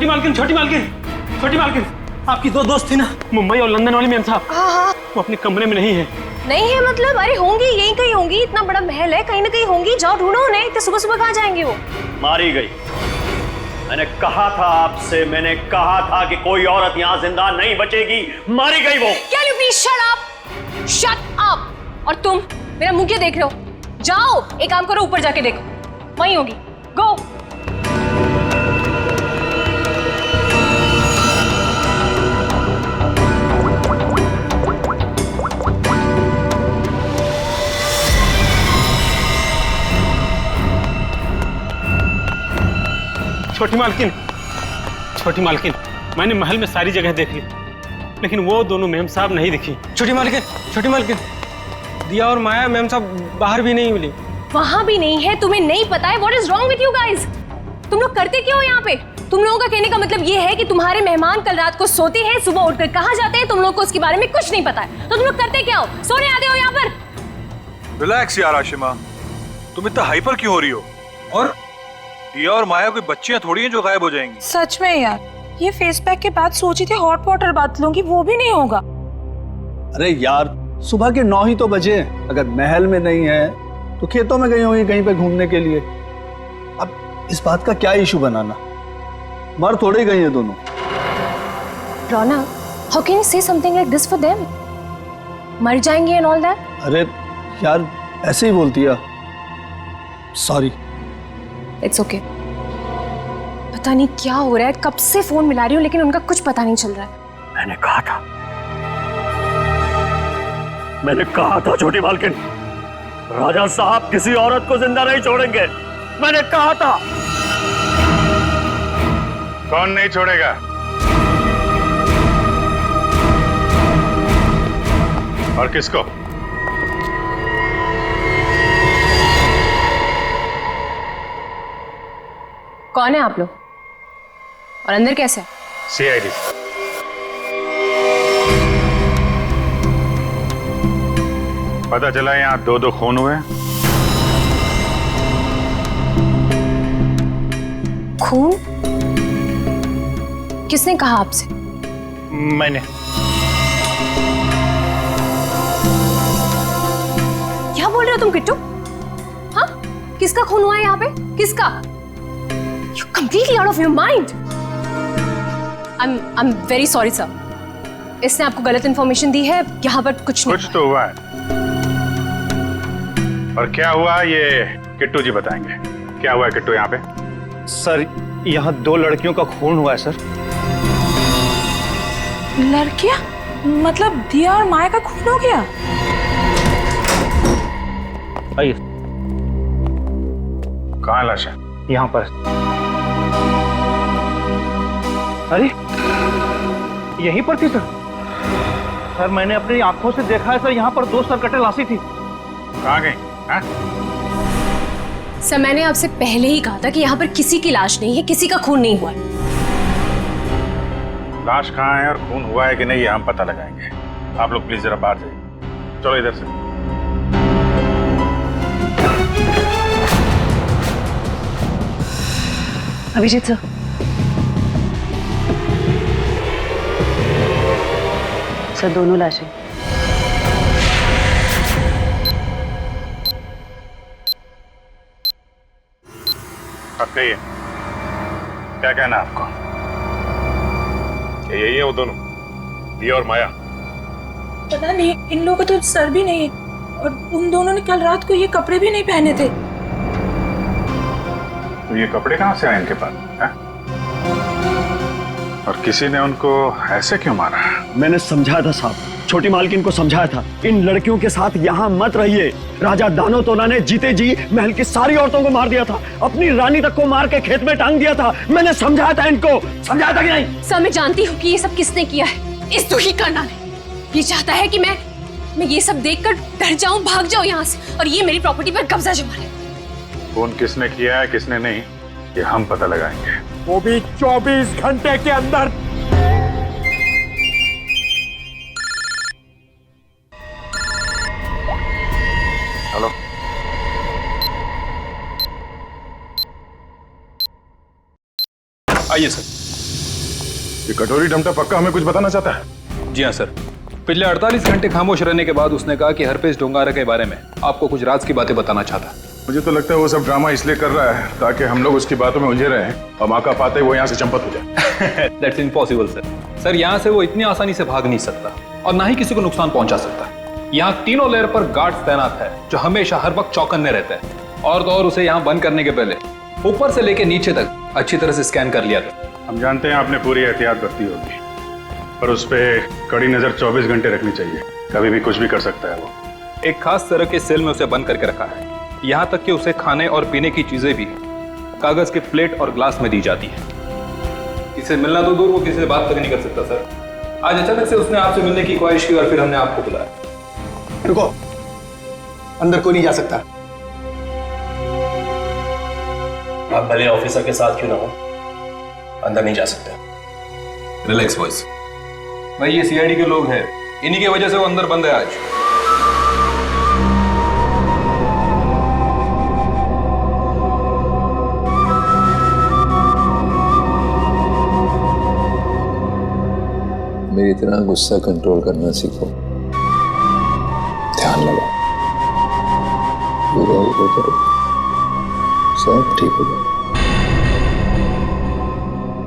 छोटी मालकिन, छोटी मालकिन, छोटी मालकिन, आपकी दो दोस्त थी ना, मुंबई और लंदन वाली मैम साहब। हाँ। वो अपने कमरे में नहीं है। नहीं है मतलब? अरे होंगी, यहीं कहीं होंगी, इतना बड़ा महल है, कहीं ना कहीं होंगी, जाओ ढूंढो उन्हें। इतने सुबह सुबह कहाँ जाएंगे वो? मारी गई। मैंने कहा था आपसे, मैंने कहा था कि कोई औरत यहाँ जिंदा नहीं बचेगी। मारी गई वो। Can you please shut up? Shut up! और तुम मेरा मुंह क्यों देख रहे हो? जाओ एक काम करो, ऊपर जाके देखो, वहीं होगी। गो। छोटी मालकिन, छोटी मालकिन, मैंने महल में सारी जगह देख ली, लेकिन वो दोनों मैम साहब नहीं दिखी। छोटी मालकिन, छोटी मालकिन, दिया और माया मैम साहब बाहर भी नहीं मिली। वहां भी नहीं है? तुम्हें नहीं पता है? What is wrong with you guys? तुम लोग करते क्या हो यहाँ पे? तुम लोगों का कहने का मतलब ये है कि तुम्हारे मेहमान कल रात को सोते हैं, सुबह उठकर कहाँ जाते हैं, तुम लोग को उसके बारे में कुछ नहीं पता है। तो तुम लोग करते क्या हो? सोने आते हो यहाँ पर? रिलैक्स यार आशिमा, तुम इतना हाइपर क्यों हो रही हो? और दिया और माया कोई बच्चियां थोड़ी हैं जो गायब हो जाएंगी। सच में यार, ये फेस पैक के बाद सोची थी हॉट वाटर बात लूंगी, वो भी नहीं होगा। अरे यार, सुबह के 9 ही तो बजे। अगर महल में नहीं है तो खेतों में गई होंगी कहीं पे घूमने के लिए। अब इस बात का क्या इशू बनाना? मर थोड़ी गई हैं दोनों। रोना, how can you say something like this for them? मर जाएंगे and all that? अरे यार, ऐसे ही बोलती है। सॉरी। It's okay. पता नहीं क्या हो रहा है, कब से फोन मिला रही हूँ लेकिन उनका कुछ पता नहीं चल रहा है। मैंने कहा था, मैंने कहा था छोटी मालकिन, राजा साहब किसी औरत को जिंदा नहीं छोड़ेंगे। मैंने कहा था। कौन नहीं छोड़ेगा? और किसको? कौन है आप लोग? और अंदर कैसे? सीआईडी। पता चला यहाँ 2-2 खून हुए। खून? किसने कहा आपसे? मैंने। क्या बोल रहे हो तुम किट्टू? हाँ? किसका खून हुआ है यहाँ पे? किसका? You're completely out of your mind. I'm very sorry sir. इसने आपको गलत इंफॉर्मेशन दी है, यहाँ पर कुछ नहीं। कुछ तो हुआ है। और क्या हुआ ये किट्टू जी बताएंगे। क्या हुआ है किट्टू यहाँ पे? सर, यहाँ 2 लड़कियों का खून हुआ है सर। लड़कियां? मतलब दिया और माया का खून हो गया? आइए। कहाँ लाश है? यहाँ पर। अरे यहीं पर थी सर। सर मैंने अपनी आंखों से देखा है सर, यहाँ पर 2 सरकटे लाशी थी। कहाँ गई? हाँ? सर मैंने आपसे पहले ही कहा था कि यहाँ पर किसी की लाश नहीं है, किसी का खून नहीं हुआ है। लाश कहाँ है और खून हुआ है कि नहीं, ये हम पता लगाएंगे। आप लोग प्लीज जरा बाहर जाइए। चलो इधर से। अभिजीत सर, सर दोनों लाशें। अब कहिए, क्या कहना है आपको? क्या यही है वो दोनों, दिया और माया? पता नहीं, इन लोगों का तो सर भी नहीं है और उन दोनों ने कल रात को ये कपड़े भी नहीं पहने थे। तो ये कपड़े कहाँ से आए इनके पास? है? और किसी ने उनको ऐसे क्यों मारा? मैंने समझाया था साहब, छोटी मालकिन को समझाया था, इन लड़कियों के साथ यहाँ मत रहिए। राजा दानोतोला ने जीते जी महल की सारी औरतों को मार दिया था, अपनी रानी तक को मार के खेत में टांग दिया था। मैंने समझाया था इनको, समझाया था कि नहीं? सर मैं जानती हूँ कि ये सब किसने किया है। इस दुखी करना ने ये चाहता है कि मैं ये सब देखकर डर जाऊं, भाग जाऊं यहाँ से और ये मेरी प्रॉपर्टी पर कब्जा जमा ले। खून किसने किया है किसने नहीं, ये हम पता लगाएंगे। वो भी 24 घंटे के अंदर। हेलो, आइए सर। ये कटोरी डमटा पक्का हमें कुछ बताना चाहता है? जी हाँ सर, पिछले 48 घंटे खामोश रहने के बाद उसने कहा कि हरपेश ढोंगारा के बारे में आपको कुछ राज की बातें बताना चाहता है। मुझे तो लगता है वो सब ड्रामा इसलिए कर रहा है ताकि हम लोग उसकी बातों में उलझे रहें और मौका पाते ही वो यहाँ से चंपत हो जाए। That's impossible sir. सर यहाँ से वो इतनी आसानी से भाग नहीं सकता और ना ही किसी को नुकसान पहुंचा सकता। यहाँ तीनों लेयर पर गार्ड्स तैनात है जो हमेशा हर वक्त चौकन्ने रहते हैं। और तो और उसे यहाँ बंद करने के पहले ऊपर से लेके नीचे तक अच्छी तरह से स्कैन कर लिया था। हम जानते हैं आपने पूरी एहतियात बरती होगी, पर उस पर कड़ी नजर 24 घंटे रखनी चाहिए। कभी भी कुछ भी कर सकता है वो। एक खास तरह के सेल में उसे बंद करके रखा है। यहाँ तक कि उसे खाने और पीने की चीजें भी कागज के प्लेट और ग्लास में दी जाती है। किसी मिलना तो दूर, वो किसी से बात तक नहीं कर सकता सर। आज अचानक से उसने आपसे मिलने की ख्वाहिश की और फिर हमने आपको बुलाया। रुको, अंदर कोई नहीं जा सकता। आप भले ऑफिसर के साथ क्यों ना हो, अंदर नहीं जा सकते। Relax boys. भाई ये सीआईडी के लोग हैं, इन्हीं की वजह से वो अंदर बंद है आज। मेरी तरह गुस्सा कंट्रोल करना सीखो, ध्यान लगाओ, पूरा वो करो, सब ठीक हो जाएगा।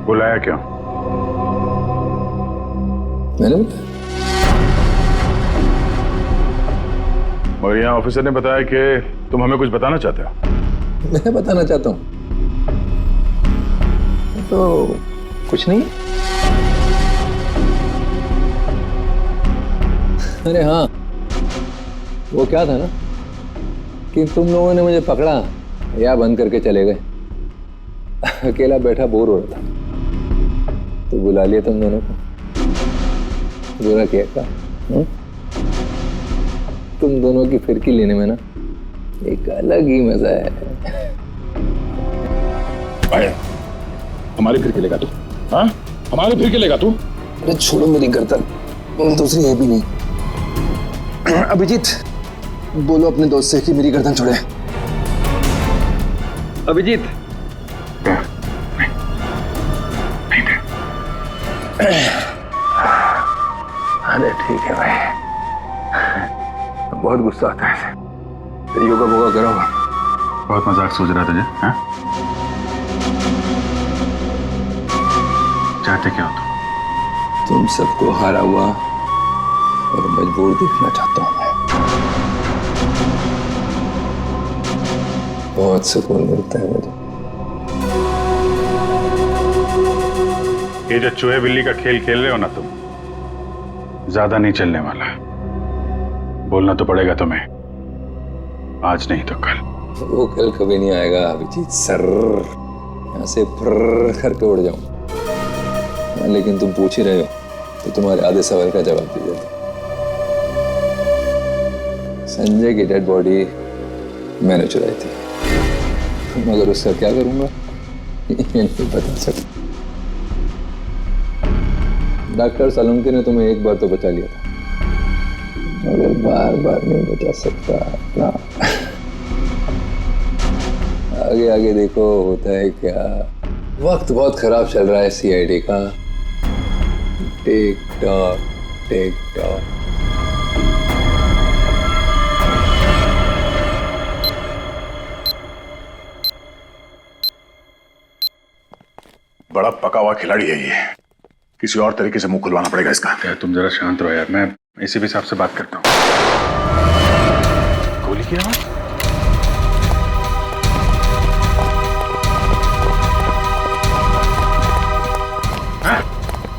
बुलाया क्यों? मैंने बताया। और यहाँ ऑफिसर ने बताया कि तुम हमें कुछ बताना चाहते हो। मैं बताना चाहता हूँ तो कुछ नहीं। अरे हाँ, वो क्या था ना कि तुम लोगों ने मुझे पकड़ा या बंद करके चले गए। अकेला बैठा बोर हो रहा था तो बुला लिया तुम दोनों को। बुरा किया क्या? तुम दोनों की फिरकी लेने में ना एक अलग ही मजा है। हमारी फिरकी लेगा तू? हाँ, हमारी फिरकी लेगा तू? अरे छोड़ो मेरी गर्दन, दूसरी है भी नहीं। अभिजीत, बोलो अपने दोस्त से कि मेरी गर्दन छोड़े। अभिजीत, अरे ठीक है भाई, बहुत गुस्सा आता है। योगा वोगा करो। बहुत मजाक सोच रहा तुझे? हाँ? चाहते क्या हो तुम सबको हारा हुआ और मजबूर देखना चाहता हूं मैं। बहुत सुकून मिलता है मुझे। ये जो चूहे बिल्ली का खेल खेल रहे हो ना तुम, ज्यादा नहीं चलने वाला। बोलना तो पड़ेगा तुम्हें, आज नहीं तो कल। वो कल कभी नहीं आएगा अभिजीत सर। यहाँ से फर्र करके उड़ जाऊं। लेकिन तुम पूछ ही रहे हो तो तुम्हारे आधे सवाल का जवाब दे देता। संजय की डेड बॉडी मैंने चुराई थी, मगर उसका क्या करूंगा ये नहीं बता सकता। डॉक्टर सालुंके ने तुम्हें एक बार तो बचा लिया था, मगर बार बार नहीं बचा सकता ना। आगे आगे देखो होता है क्या। वक्त बहुत खराब चल रहा है सीआईडी का। Tick tock tick tock. बड़ा पका हुआ खिलाड़ी है ये, किसी और तरीके से मुंह खुलवाना पड़ेगा इसका। क्या तुम जरा शांत रहो यार, मैं इसी भी साहब से बात करता हूँ। गोली की आवाज?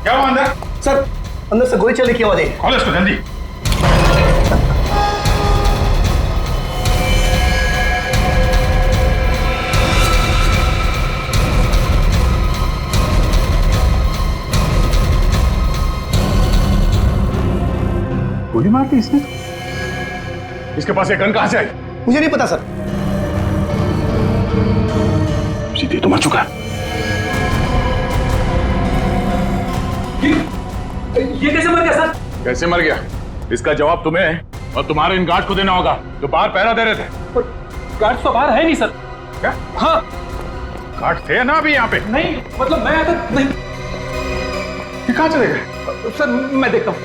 क्या हुआ अंदर? सर, अंदर से गोली चलने की आवाज है। खोलो इसको जल्दी। गोली मार दी इसने? इसके पास ये गन कहां से आई? मुझे नहीं पता सर। सीधे तो मर चुका है। ये कैसे मर गया सर? कैसे मर गया इसका जवाब तुम्हें और तुम्हारे इन गार्ड को देना होगा जो बाहर पहरा दे रहे थे। गार्ड तो बाहर है नहीं सर। क्या? हाँ, गार्ड थे ना अभी यहाँ पे? नहीं मतलब मैं अगर नहीं। कहाँ चले गए? सर मैं देखता हूँ।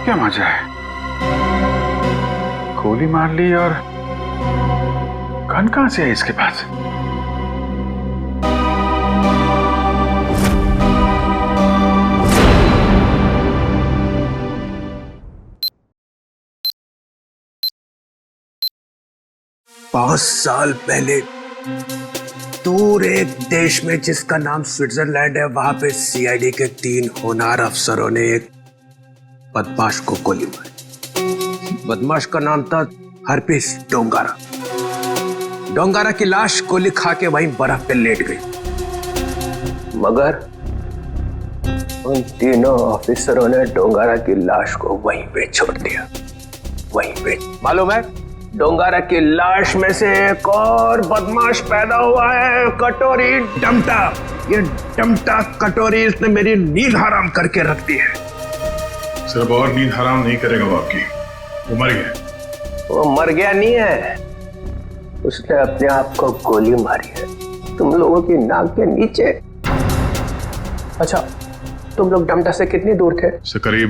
क्या मजा है? गोली मार ली और गन कहां से है इसके पास? पांच साल पहले दूर एक देश में जिसका नाम स्विट्जरलैंड है, वहां पे सीआईडी के 3 होनहार अफसरों ने एक बदमाश को गोली मारी। बदमाश का नाम था हरपिस डोंगारा। डोंगारा की लाश गोली खा के वहीं बर्फ पे लेट गई, मगर उन तीनों ऑफिसरों ने डोंगारा की लाश को वहीं पे छोड़ दिया। वहीं पे मालूम है, डोंगारा की लाश में से एक और बदमाश पैदा हुआ है, कटोरी डमटा। ये डमटा कटोरी इसने मेरी नींद हराम करके रख दी है। सिर्फ और नींद हराम नहीं करेगा वो आपकी, वो मर गया। वो मर गया नहीं है, उसने अपने आप को गोली मारी है तुम लोगों की नाक के नीचे। अच्छा, तुम लोग डमटा से कितनी दूर थे? से करीब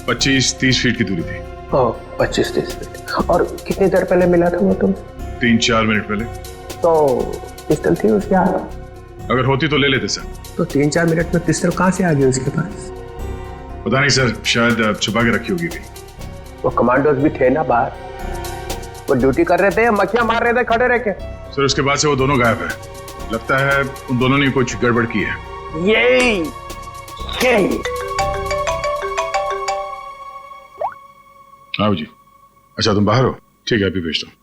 25-30 फीट की दूरी थी। 25-30 फीट। और कितनी देर पहले मिला था वो तुम? 3-4 मिनट पहले। तो पिस्टल थी उसके हाथ? अगर होती तो ले लेते सर। तो 3-4 मिनट में पिस्टल कहां से आ गई उसके पास? पता नहीं सर, शायद छुपा के रखी होगी कहीं। वो कमांडोज भी थे ना बाहर, वो ड्यूटी कर रहे थे, मक्खियां मार रहे थे खड़े रह के। सर उसके बाद से वो दोनों गायब है। लगता है उन दोनों ने कुछ गड़बड़ की है। यही आओ जी। अच्छा तुम बाहर हो? ठीक है, अभी भेजता हूँ।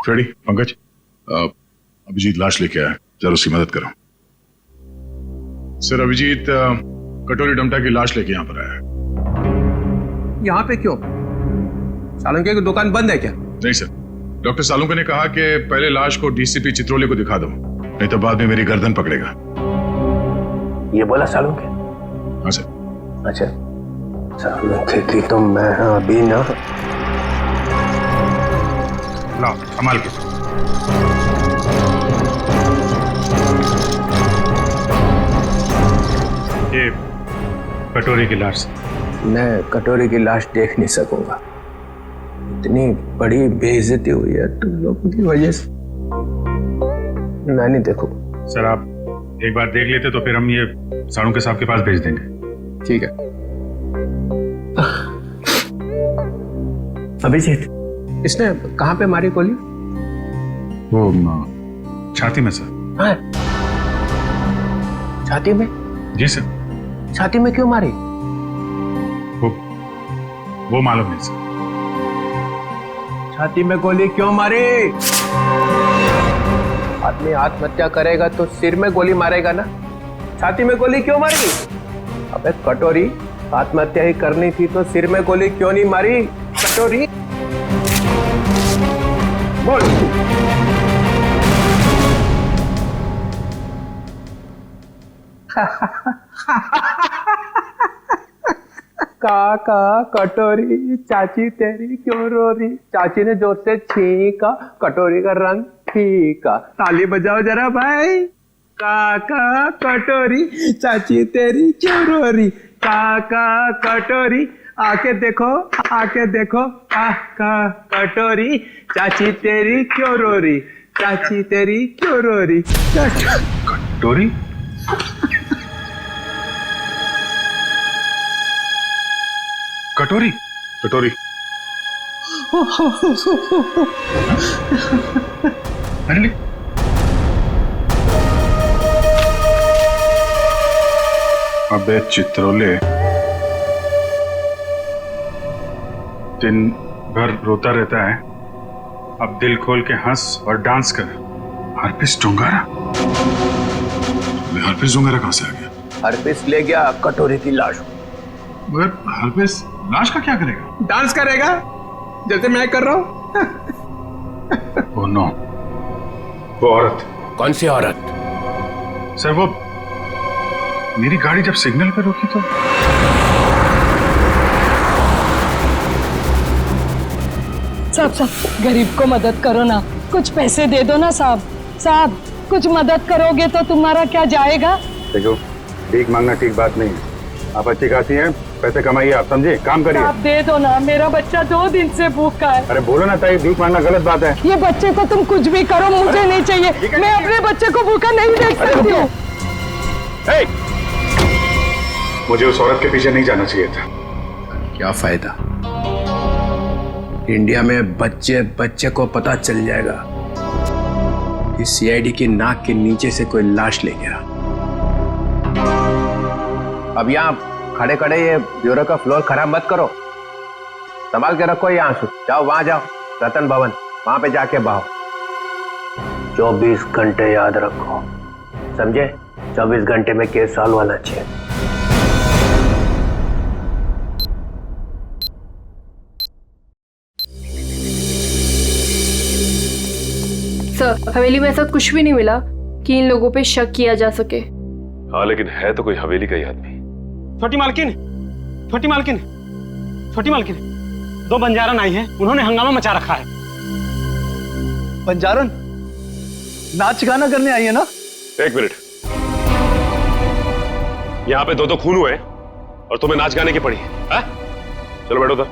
फ्रेडी, पंकज, अभिजीत लाश लेके आया, जरा उसकी मदद करो। सर अभिजीत कटोरी डमटा की लाश लेके यहाँ पर आया है। यहाँ पे क्यों? सालुंके की दुकान बंद है क्या? नहीं सर, डॉक्टर सालुंके ने कहा कि पहले लाश को डीसीपी चित्रोले को दिखा दो, नहीं तो बाद में मेरी गर्दन पकड़ेगा। ये बोला सालुंके? हाँ सर। अच्छा, सालुंके की तो मैं अभी ना। लाओ संभाल के। ये कटोरी की लाश। मैं कटोरी की लाश देख नहीं सकूंगा, इतनी बड़ी बेइज्जती हुई है तुम लोगों की वजह से। मैं नहीं देखूंगा। सर आप एक बार देख लेते तो फिर हम ये सालुंके साहब के पास भेज देंगे। ठीक है। अभिजीत, इसने कहां पे मारी गोली? वो छाती में सर। हाँ? छाती में? जी सर। छाती में क्यों मारी? वो मालूम नहीं सर। छाती में गोली क्यों मारी? आदमी आत्महत्या करेगा तो सिर में गोली मारेगा ना, छाती में गोली क्यों मारी? अबे कटोरी, आत्महत्या ही करनी थी तो सिर में गोली क्यों नहीं मारी? कटोरी बोल। काका कटोरी, चाची तेरी क्यों रो रही? चाची ने जोर से छींका, कटोरी का रंग फीका। ताली बजाओ जरा भाई। काका कटोरी, चाची तेरी क्यों रो रही? काका कटोरी, आके देखो, आके देखो। काका कटोरी, चाची तेरी क्यों रो रही? चाची तेरी क्यों रो रही? कटोरी? कटोरी? कटोरी? अरे अबे चित्रोले, दिन भर रोता रहता है, अब दिल खोल के हंस और डांस कर। हरपिस डोंगारा? हरपिस डोंगारा कहां से आ गया? हरपिस ले गया कटोरी की लाश। मगर हरपिस लाश का क्या करेगा? डांस करेगा जैसे मैं कर रहा हूं। ओह नो, वो औरत। कौन सी औरत? सर वो मेरी गाड़ी जब सिग्नल पे रुकी तो साहब गरीब को मदद करो ना, कुछ पैसे दे दो ना साहब। साहब कुछ मदद करोगे तो तुम्हारा क्या जाएगा? देखो, भीख मांगना ठीक बात नहीं है। आप अच्छी खासी हैं, पैसे कमाइए, आप समझे, काम करिए। आप दे दो ना, मेरा बच्चा 2 दिन से भूखा है। अरे बोलो ना ताई, भीख मांगना गलत बात है। ये बच्चे को तुम कुछ भी करो, मुझे नहीं चाहिए। मैं अपने बच्चे को भूखा नहीं देख सकती हूँ। मुझे उस औरत के पीछे नहीं जाना चाहिए था। क्या फायदा, इंडिया में बच्चे बच्चे को पता चल जाएगा कि सीआईडी की नाक के नीचे से कोई लाश ले गया। अब यहाँ खड़े खड़े ये ब्यूरो का फ्लोर खराब मत करो, संभाल के रखो ये आंसू। जाओ वहां जाओ, रतन भवन, वहां पे जाके बहाओ। 24 घंटे याद रखो, समझे? 24 घंटे में केस सॉल्व होना चाहिए। सर, हवेली में ऐसा कुछ भी नहीं मिला कि इन लोगों पे शक किया जा सके। हाँ, लेकिन है तो कोई हवेली का ही आदमी। छोटी मालकिन, छोटी मालकिन, छोटी मालकिन, 2 बंजारन आई हैं, उन्होंने हंगामा मचा रखा है। बंजारन नाच गाना करने आई है ना? 1 मिनट, यहाँ पे 2 खून हुए और तुम्हें नाच गाने की पड़ी है? चलो बैठो उधर।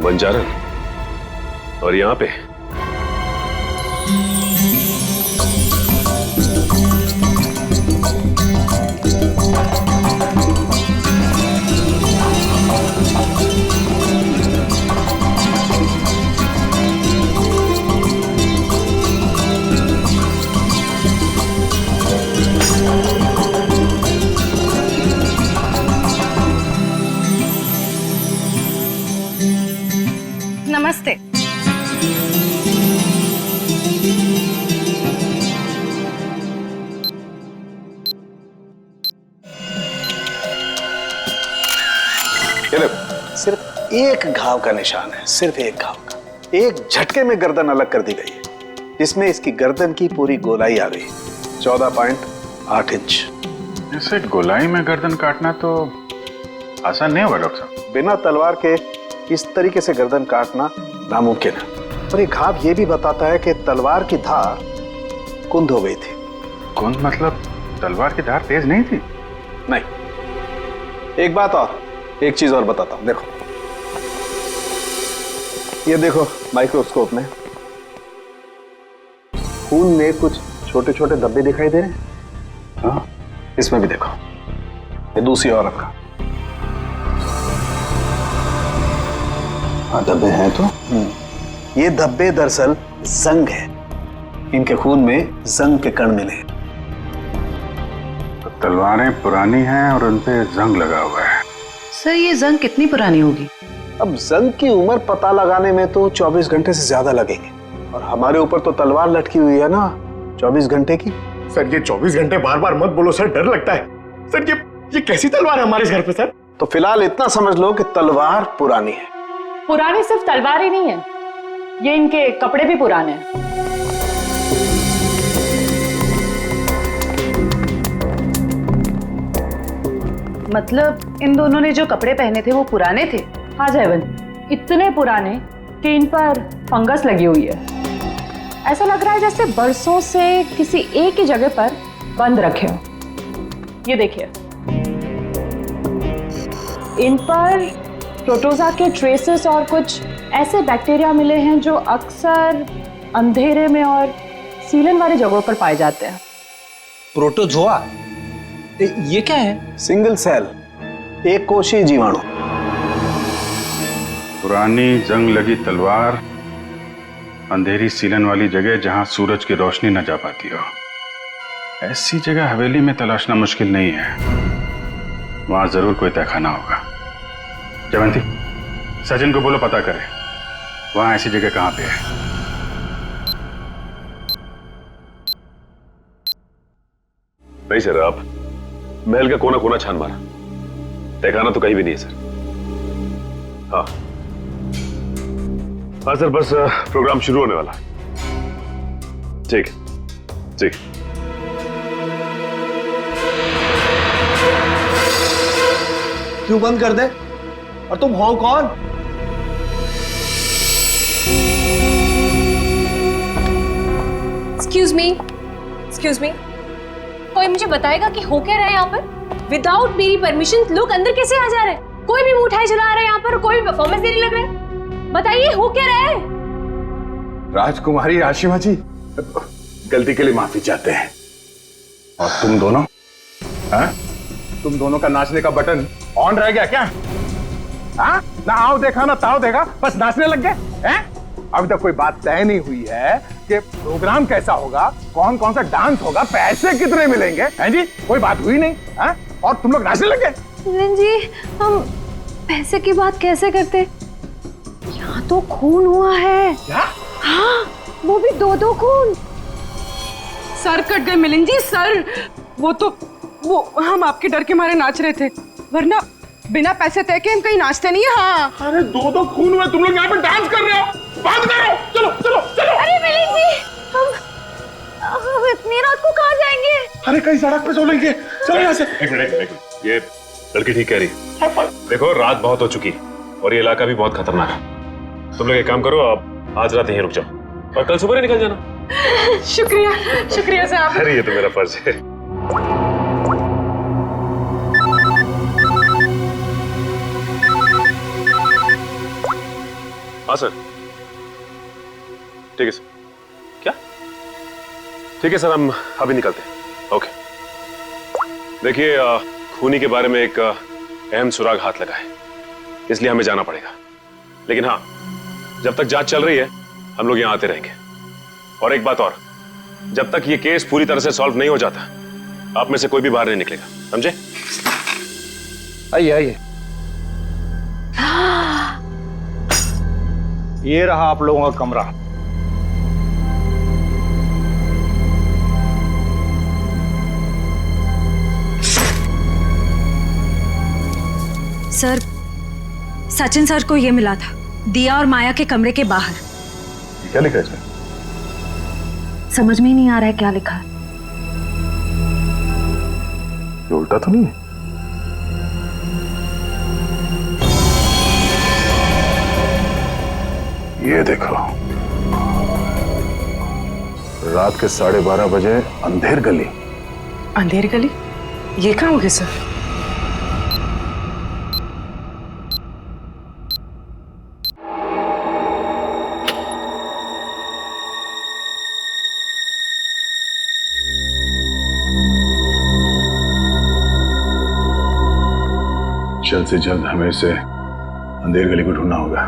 बंजारन और यहाँ पे नमस्ते। सिर्फ एक घाव का निशान है, सिर्फ एक घाव का। एक झटके में गर्दन अलग कर दी गई है, जिसमें इसकी गर्दन की पूरी गोलाई आ गई, 14.8 इंच। ऐसे गोलाई में गर्दन काटना तो आसान नहीं होगा डॉक्टर साहब। बिना तलवार के इस तरीके से गर्दन काटना नामुमकिन है। और ये घाव ये भी बताता है कि तलवार की धार कुंद हो गई थी। कुंद मतलब तलवार की धार तेज नहीं थी? नहीं। एक बात और, एक चीज और बताता हूं, देखो ये देखो माइक्रोस्कोप में खून में कुछ छोटे छोटे धब्बे दिखाई दे रहे हैं। हाँ, इसमें भी देखो, ये दूसरी औरत का। हाँ, धब्बे हैं तो। ये धब्बे दरअसल जंग है, इनके खून में जंग के कण मिले। तो तलवारें पुरानी हैं और उन पे जंग लगा हुआ है। सर ये जंग कितनी पुरानी होगी? अब जंग की उम्र पता लगाने में तो 24 घंटे से ज्यादा लगेंगे, और हमारे ऊपर तो तलवार लटकी हुई है ना 24 घंटे की। सर ये 24 घंटे बार बार मत बोलो सर, डर लगता है। सर ये कैसी तलवार है हमारे इस घर पे सर? तो फिलहाल इतना समझ लो कि तलवार पुरानी है। पुरानी सिर्फ तलवार ही नहीं है, ये इनके कपड़े भी पुराने हैं। मतलब इन दोनों ने जो कपड़े पहने थे वो पुराने थे? हाँ जयवंत, इतने पुराने कि इन पर फंगस लगी हुई है। ऐसा लग रहा है जैसे बरसों से किसी एक ही जगह पर बंद रखे हो। ये देखिए, इन पर प्रोटोजा के ट्रेसेस और कुछ ऐसे बैक्टीरिया मिले हैं जो अक्सर अंधेरे में और सीलन वाली जगहों पर पाए जाते हैं। प्रोटोजोआ, ये क्या है? सिंगल सेल, एक कोशीय जीवाणु। पुरानी जंग लगी तलवार, अंधेरी सीलन वाली जगह जहां सूरज की रोशनी न जा पाती हो। ऐसी जगह हवेली में तलाशना मुश्किल नहीं है, वहां जरूर कोई तहखाना होगा। जयवंती, सचिन को बोलो पता करे वहां ऐसी जगह कहां पे है। नहीं सर, आप महल का कोना कोना छान मारा, तहखाना तो कहीं भी नहीं है सर। हाँ हाँ सर, बस प्रोग्राम शुरू होने वाला। ठीक ठीक। क्यों बंद कर दे? और तुम हो कौन? एक्सक्यूज मी, कोई मुझे बताएगा कि हो क्या रहा है यहाँ पर? विदाउट मेरी परमिशन लोग अंदर कैसे आ जा रहे हैं? कोई भी मिठाई चला रहा है यहाँ पर, कोई भी परफॉर्मेंस देने लग रहा है। बताइए हो क्या रहा है? राजकुमारी आशिमा जी, गलती के लिए माफी चाहते हैं। और तुम दोनों, हाँ? तुम दोनों का नाचने का बटन ऑन रह गया क्या? हाँ? ना आओ देखा ना ताओ देखा, बस नाचने लग गए हैं? अभी तक कोई बात तय नहीं हुई है कि प्रोग्राम कैसा होगा, कौन कौन सा डांस होगा, पैसे कितने मिलेंगे, हैं जी? कोई बात हुई नहीं, हाँ? और तुम लोग नाचने लग गए। मिलन जी, हम पैसे की बात कैसे करते? यहाँ तो खून हुआ है। क्या? हाँ, वो भी 2-2 खून। सर कट गए मिलन जी, सर। वो हम आपके डर के मारे नाच रहे थे, वरना बिना पैसे तय के हम कहीं नाचते नहीं है। हाँ। अरे 2-2 खून हुए, तुम लोग यहाँ पे डांस कर रहे हो, बात करो, चलो चलो चलो। अरे मिलन जी, हम इतनी रात को कहाँ जाएंगे? अरे कहीं सड़क पे सो लेंगे, चलो यहाँ से। एक मिनट, ये लड़की ठीक कह रही है। देखो रात बहुत हो चुकी और ये इलाका भी बहुत खतरनाक है। तुम लोग एक काम करो, आप आज रात यहीं रुक जाओ और कल सुबह निकल जाना। शुक्रिया साहब। अरे ये तो मेरा फर्ज है। हाँ सर, ठीक है सर। क्या? ठीक है सर, हम अभी निकलते हैं। ओके। देखिए, खूनी के बारे में एक अहम सुराग हाथ लगा है, इसलिए हमें जाना पड़ेगा। लेकिन हाँ, जब तक जांच चल रही है हम लोग यहाँ आते रहेंगे। और एक बात और, जब तक ये केस पूरी तरह से सॉल्व नहीं हो जाता, आप में से कोई भी बाहर नहीं निकलेगा, समझे? आइए आइए। ये रहा आप लोगों का कमरा। सर, सचिन सर को ये मिला था दिया और माया के कमरे के बाहर। क्या लिखा है इसमें? समझ में ही नहीं आ रहा है क्या लिखा है। ये उल्टा तो नहीं है? ये देखो, रात के 12:30 बजे अंधेर गली। अंधेर गली? ये कहाँ हो गया सर? जल्द से जल्द हमें इसे अंधेर गली को ढूंढना होगा।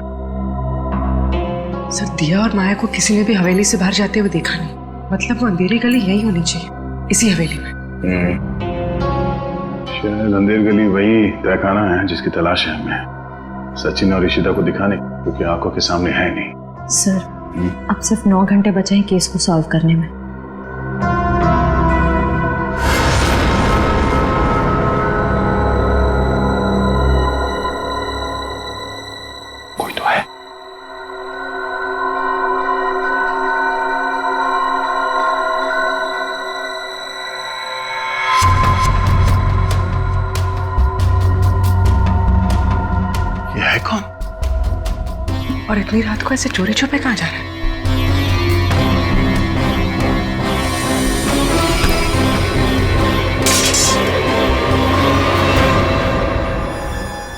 सर, दिया और माया को किसी ने भी हवेली से बाहर जाते हुए देखा नहीं, मतलब वो अंधेरी गली यही होनी चाहिए, इसी हवेली में। शायद अंधेर गली वही तहखाना है जिसकी तलाश है हमें, सचिन और ईशिता को दिखाने, क्योंकि आंखों के सामने है नहीं। सर, अब सिर्फ 9 घंटे बचे हैं केस को सॉल्व करने में। कोई तो है। ये है कौन? और इतनी रात को ऐसे चोरी छुपे कहाँ जा रहा है?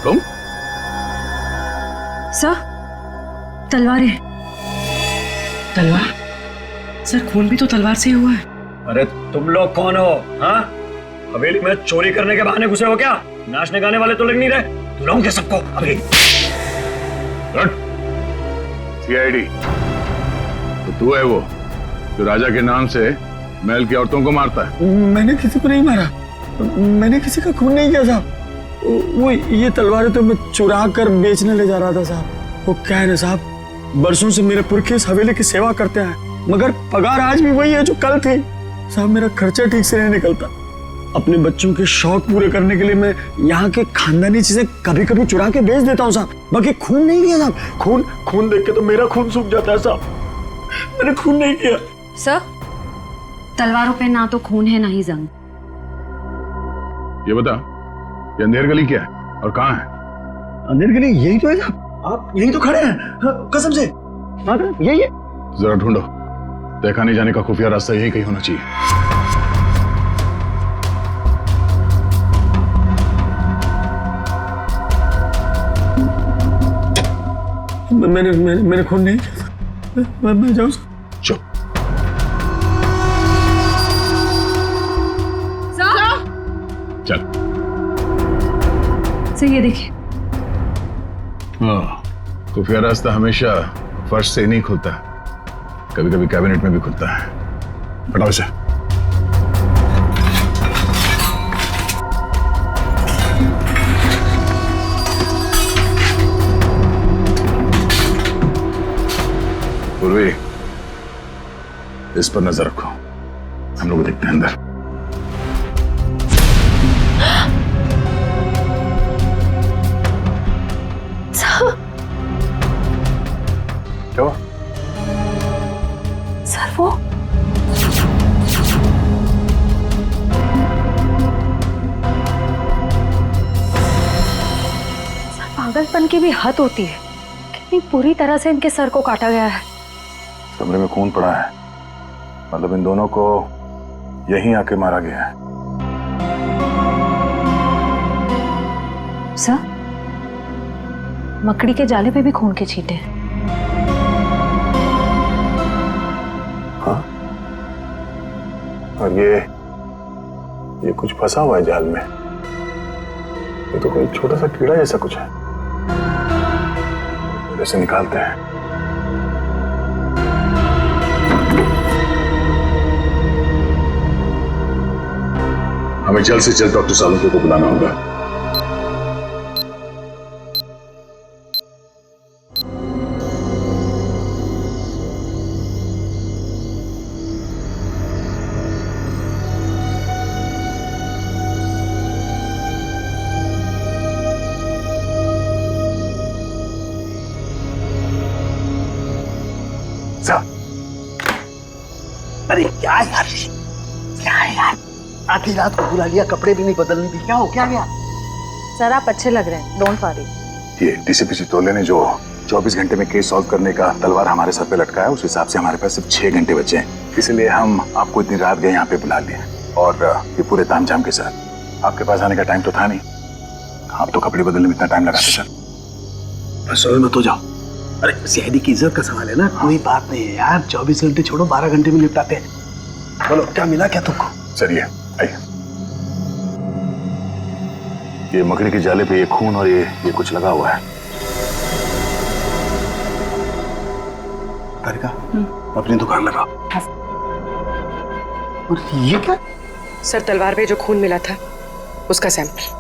तुम? सर, तलवारें। तलवार? सर, खून भी तो तलवार से ही हुआ है। अरे तुम लोग कौन हो? हाँ, हवेली में चोरी करने के बहाने घुसे हो क्या? नाचने गाने वाले तो लग नहीं रहे, बुलाऊंगे सबको अभी। सीआईडी, तो तू है वो जो राजा के नाम से महल की औरतों को मारता है? मैंने किसी को नहीं मारा, मैंने किसी का खून नहीं किया साहब। वो ये तलवारें तो मैं चुरा कर बेचने ले जा रहा था साहब। वो क्या है ना साहब, बरसों से मेरे पुरखे इस हवेली की सेवा करते हैं, मगर पगार आज भी वही है जो कल थी साहब। मेरा खर्चा ठीक से नहीं निकलता। अपने बच्चों के शौक पूरे करने के लिए मैं यहाँ के खानदानी चीजें कभी कभी चुरा के बेच देता हूँ साहब, बाकी खून नहीं किया साहब। खून देख के तो मेरा खून सूख जाता है साहब, मैंने खून नहीं किया। सर, तलवारों पे ना तो खून है ना ही जंग। ये बता, ये अंधेर गली क्या है और कहाँ है? अंधेर गली यही तो है साहब, आप यही तो खड़े हैं। हाँ, कसम से हाँ यही है। जरा ढूंढो, देखा नहीं जाने का खुफिया रास्ता यही कहीं होना चाहिए। मैंने खून नहीं, मैं जाऊँ। चुप। चल। सर ये देखिए। हाँ, खुफिया रास्ता हमेशा फर्श से नहीं खुलता, कभी कभी कैबिनेट में भी खुलता है। हटाओ इसे। पूर्वी, इस पर नजर रखो, हम लोग देखते हैं अंदर। क्या हुआ? सर वो सर, पागलपन की भी हद होती है। कितनी पूरी तरह से इनके सर को काटा गया है। कमरे में खून पड़ा है, मतलब इन दोनों को यहीं आके मारा गया है। सर, मकड़ी के जाले पे भी खून के छींटे हैं। हाँ? और ये कुछ फंसा हुआ है जाल में। ये तो कोई छोटा सा कीड़ा जैसा कुछ है। इसे निकालते हैं। हमें जल्द से जल्द डॉक्टर सालुंके को बुलाना होगा। अरे क्या यार, क्या है यार, आधी रात को बुला लिया, कपड़े भी नहीं बदलने दी, क्या हो क्या गया? सर आप अच्छे लग रहे हैं, डोंट वरी। ये डीसीपी चित्तौले ने जो 24 घंटे में केस सॉल्व करने का तलवार हमारे सर पे लटका है, उस हिसाब से हमारे पास सिर्फ 6 घंटे बचे हैं। इसलिए हम आपको इतनी रात गए यहाँ पे बुला लिए, और ये पूरे तामझाम के साथ। आपके पास आने का टाइम तो था नहीं, आप तो कपड़े बदलने में इतना टाइम लगाते सर। बस मत हो जाओ। अरे सीआईडी की इज्जत का सवाल है ना, कोई बात नहीं है यार, 24 घंटे छोड़ो, 12 घंटे में निपटाते हैं। बोलो क्या मिला क्या तुमको? सर ये आइए, ये मकड़ी के जाले पे ये खून और ये कुछ लगा हुआ है। तारिका, अपनी दुकान लगाओ। और ये क्या? सर तलवार पे जो खून मिला था उसका सैंपल।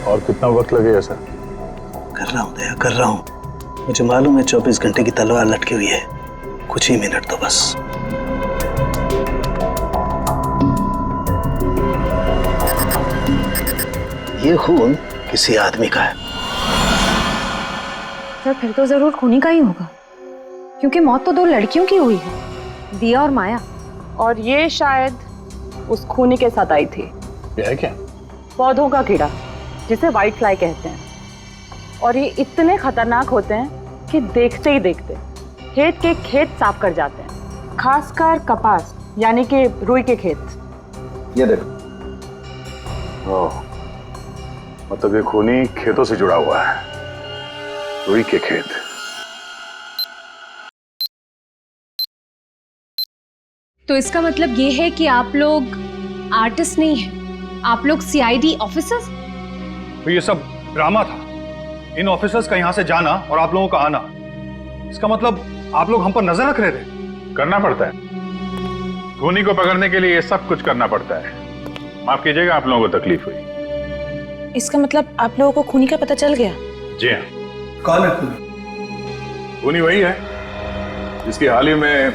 और कितना वक्त लगेगा सर? कर रहा हूँ दया, कर रहा हूँ। मुझे मालूम है 24 घंटे की तलवार लटकी हुई है, कुछ ही मिनट तो बस। ये खून किसी आदमी का है। सर फिर तो जरूर खूनी का ही होगा, क्योंकि मौत तो 2 लड़कियों की हुई है, दिया और माया। और ये शायद उस खूनी के साथ आई थी। ये है क्या? पौधों का कीड़ा, जिसे व्हाइट फ्लाई कहते हैं। और ये इतने खतरनाक होते हैं कि देखते ही देखते खेत के खेत साफ कर जाते हैं, खासकर कपास यानी कि रुई के खेत। ये देखो, ओह, मतलब ये खूनी खेतों से जुड़ा हुआ है, रुई के खेत। तो इसका मतलब ये है कि आप लोग आर्टिस्ट नहीं हैं, आप लोग सीआईडी ऑफिसर्स? तो ये सब ड्रामा था, इन ऑफिसर्स का यहाँ से जाना और आप लोगों का आना। इसका मतलब आप लोग हम पर नजर रख रहे थे। करना पड़ता है, खूनी को पकड़ने के लिए ये सब कुछ करना पड़ता है। माफ कीजिएगा, आप लोगों को तकलीफ हुई। इसका मतलब आप लोगों को खूनी का पता चल गया? जी हाँ। कौन है खूनी? खूनी वही है जिसकी हाल ही में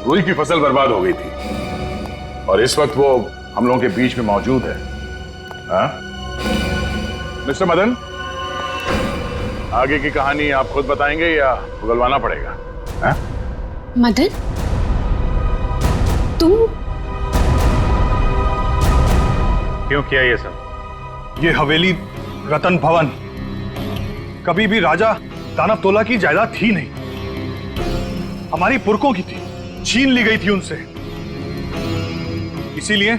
रुई की फसल बर्बाद हो गई थी, और इस वक्त वो हम लोगों के बीच में मौजूद है। हाँ? मिस्टर मदन, आगे की कहानी आप खुद बताएंगे या उगलवाना पड़ेगा? हाँ? मदन, तुम क्यों किया ये सब? ये हवेली रतन भवन कभी भी राजा दानव तोला की जायदाद थी नहीं, हमारी पुरखों की थी, छीन ली गई थी उनसे। इसीलिए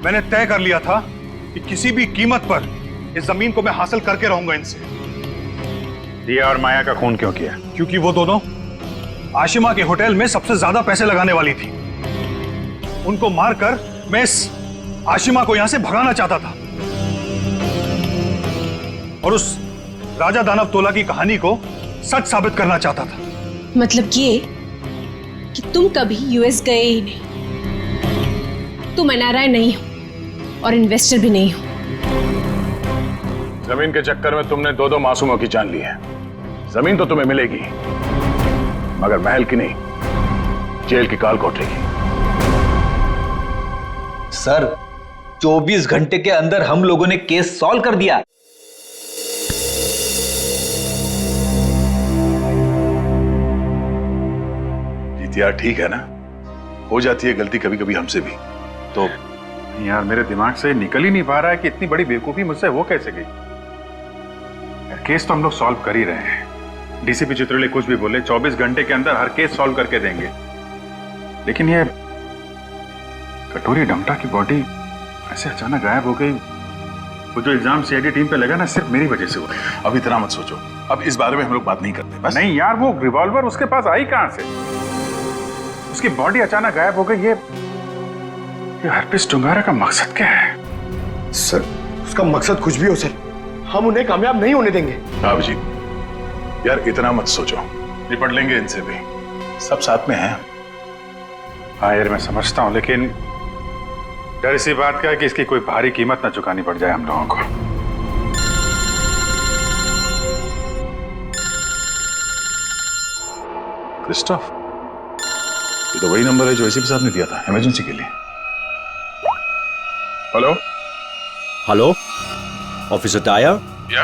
मैंने तय कर लिया था कि किसी भी कीमत पर इस जमीन को मैं हासिल करके रहूंगा इनसे। दिया और माया का खून क्यों किया? क्योंकि वो दोनों आशिमा के होटल में सबसे ज्यादा पैसे लगाने वाली थी। उनको मारकर मैं इस आशिमा को यहां से भगाना चाहता था और उस राजा दानव तोला की कहानी को सच साबित करना चाहता था। मतलब ये कि तुम कभी यूएस गए ही नहीं, तुम एनआरआई नहीं हो और इन्वेस्टर भी नहीं हो। जमीन के चक्कर में तुमने दो मासूमों की जान ली है। जमीन तो तुम्हें मिलेगी, मगर महल की नहीं, जेल की काल कोठरी की। सर, 24 घंटे के अंदर हम लोगों ने केस सॉल्व कर दिया। यार ठीक है ना, हो जाती है गलती कभी कभी हमसे भी। तो यार मेरे दिमाग से निकल ही नहीं पा रहा है कि इतनी बड़ी बेवकूफी मुझसे हो कैसे गई। केस तो हम लोग सॉल्व कर ही रहे हैं। डीसीपी चित्रले कुछ भी बोले, 24 घंटे के अंदर हर केस सॉल्व करके देंगे। लेकिन ये कटोरी डमटा की बॉडी ऐसे अचानक गायब हो गई। वो जो इल्जाम सीआईडी टीम पे लगा ना, सिर्फ मेरी वजह से हुआ। अब इतना मत सोचो, अब इस बारे में हम लोग बात नहीं करते बस। नहीं यार, वो रिवॉल्वर उसके पास आई कहां से? उसकी बॉडी अचानक गायब हो गई। ये हरप्रीत टुंगारा का मकसद क्या है? सर, उसका मकसद कुछ भी हो सर, हम उन्हें कामयाब नहीं होने देंगे। जी यार, इतना मत सोचो, निपट लेंगे इनसे भी, सब साथ में हैं। हाँ यार, मैं समझता हूँ, लेकिन डर इसी बात का है कि इसकी कोई भारी कीमत ना चुकानी पड़ जाए हम लोगों को। क्रिस्टोफ, ये तो वही नंबर है जो एसीपी साहब ने दिया था इमरजेंसी के लिए। Hello hello, officer Dyer.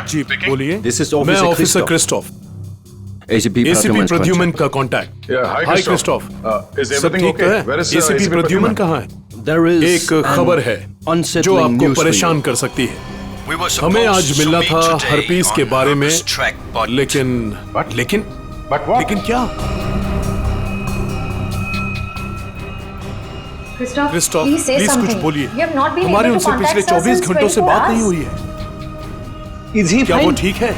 जी बोलिए। दिस इज मैं ऑफिसर क्रिस्टोफ, एसीपी प्रद्युमन का कांटेक्ट। हाय क्रिस्टोफ, सब ठीक है? एसीपी प्रद्युमन कहाँ है? एक खबर है जो आपको परेशान कर सकती है। हमें आज मिलना था हरपीस के बारे में, लेकिन क्या? क्रिस्टोफ, प्लीज कुछ बोलिए। हमारे उनसे पिछले 24 घंटों से बात नहीं हुई है। क्या वो ठीक है?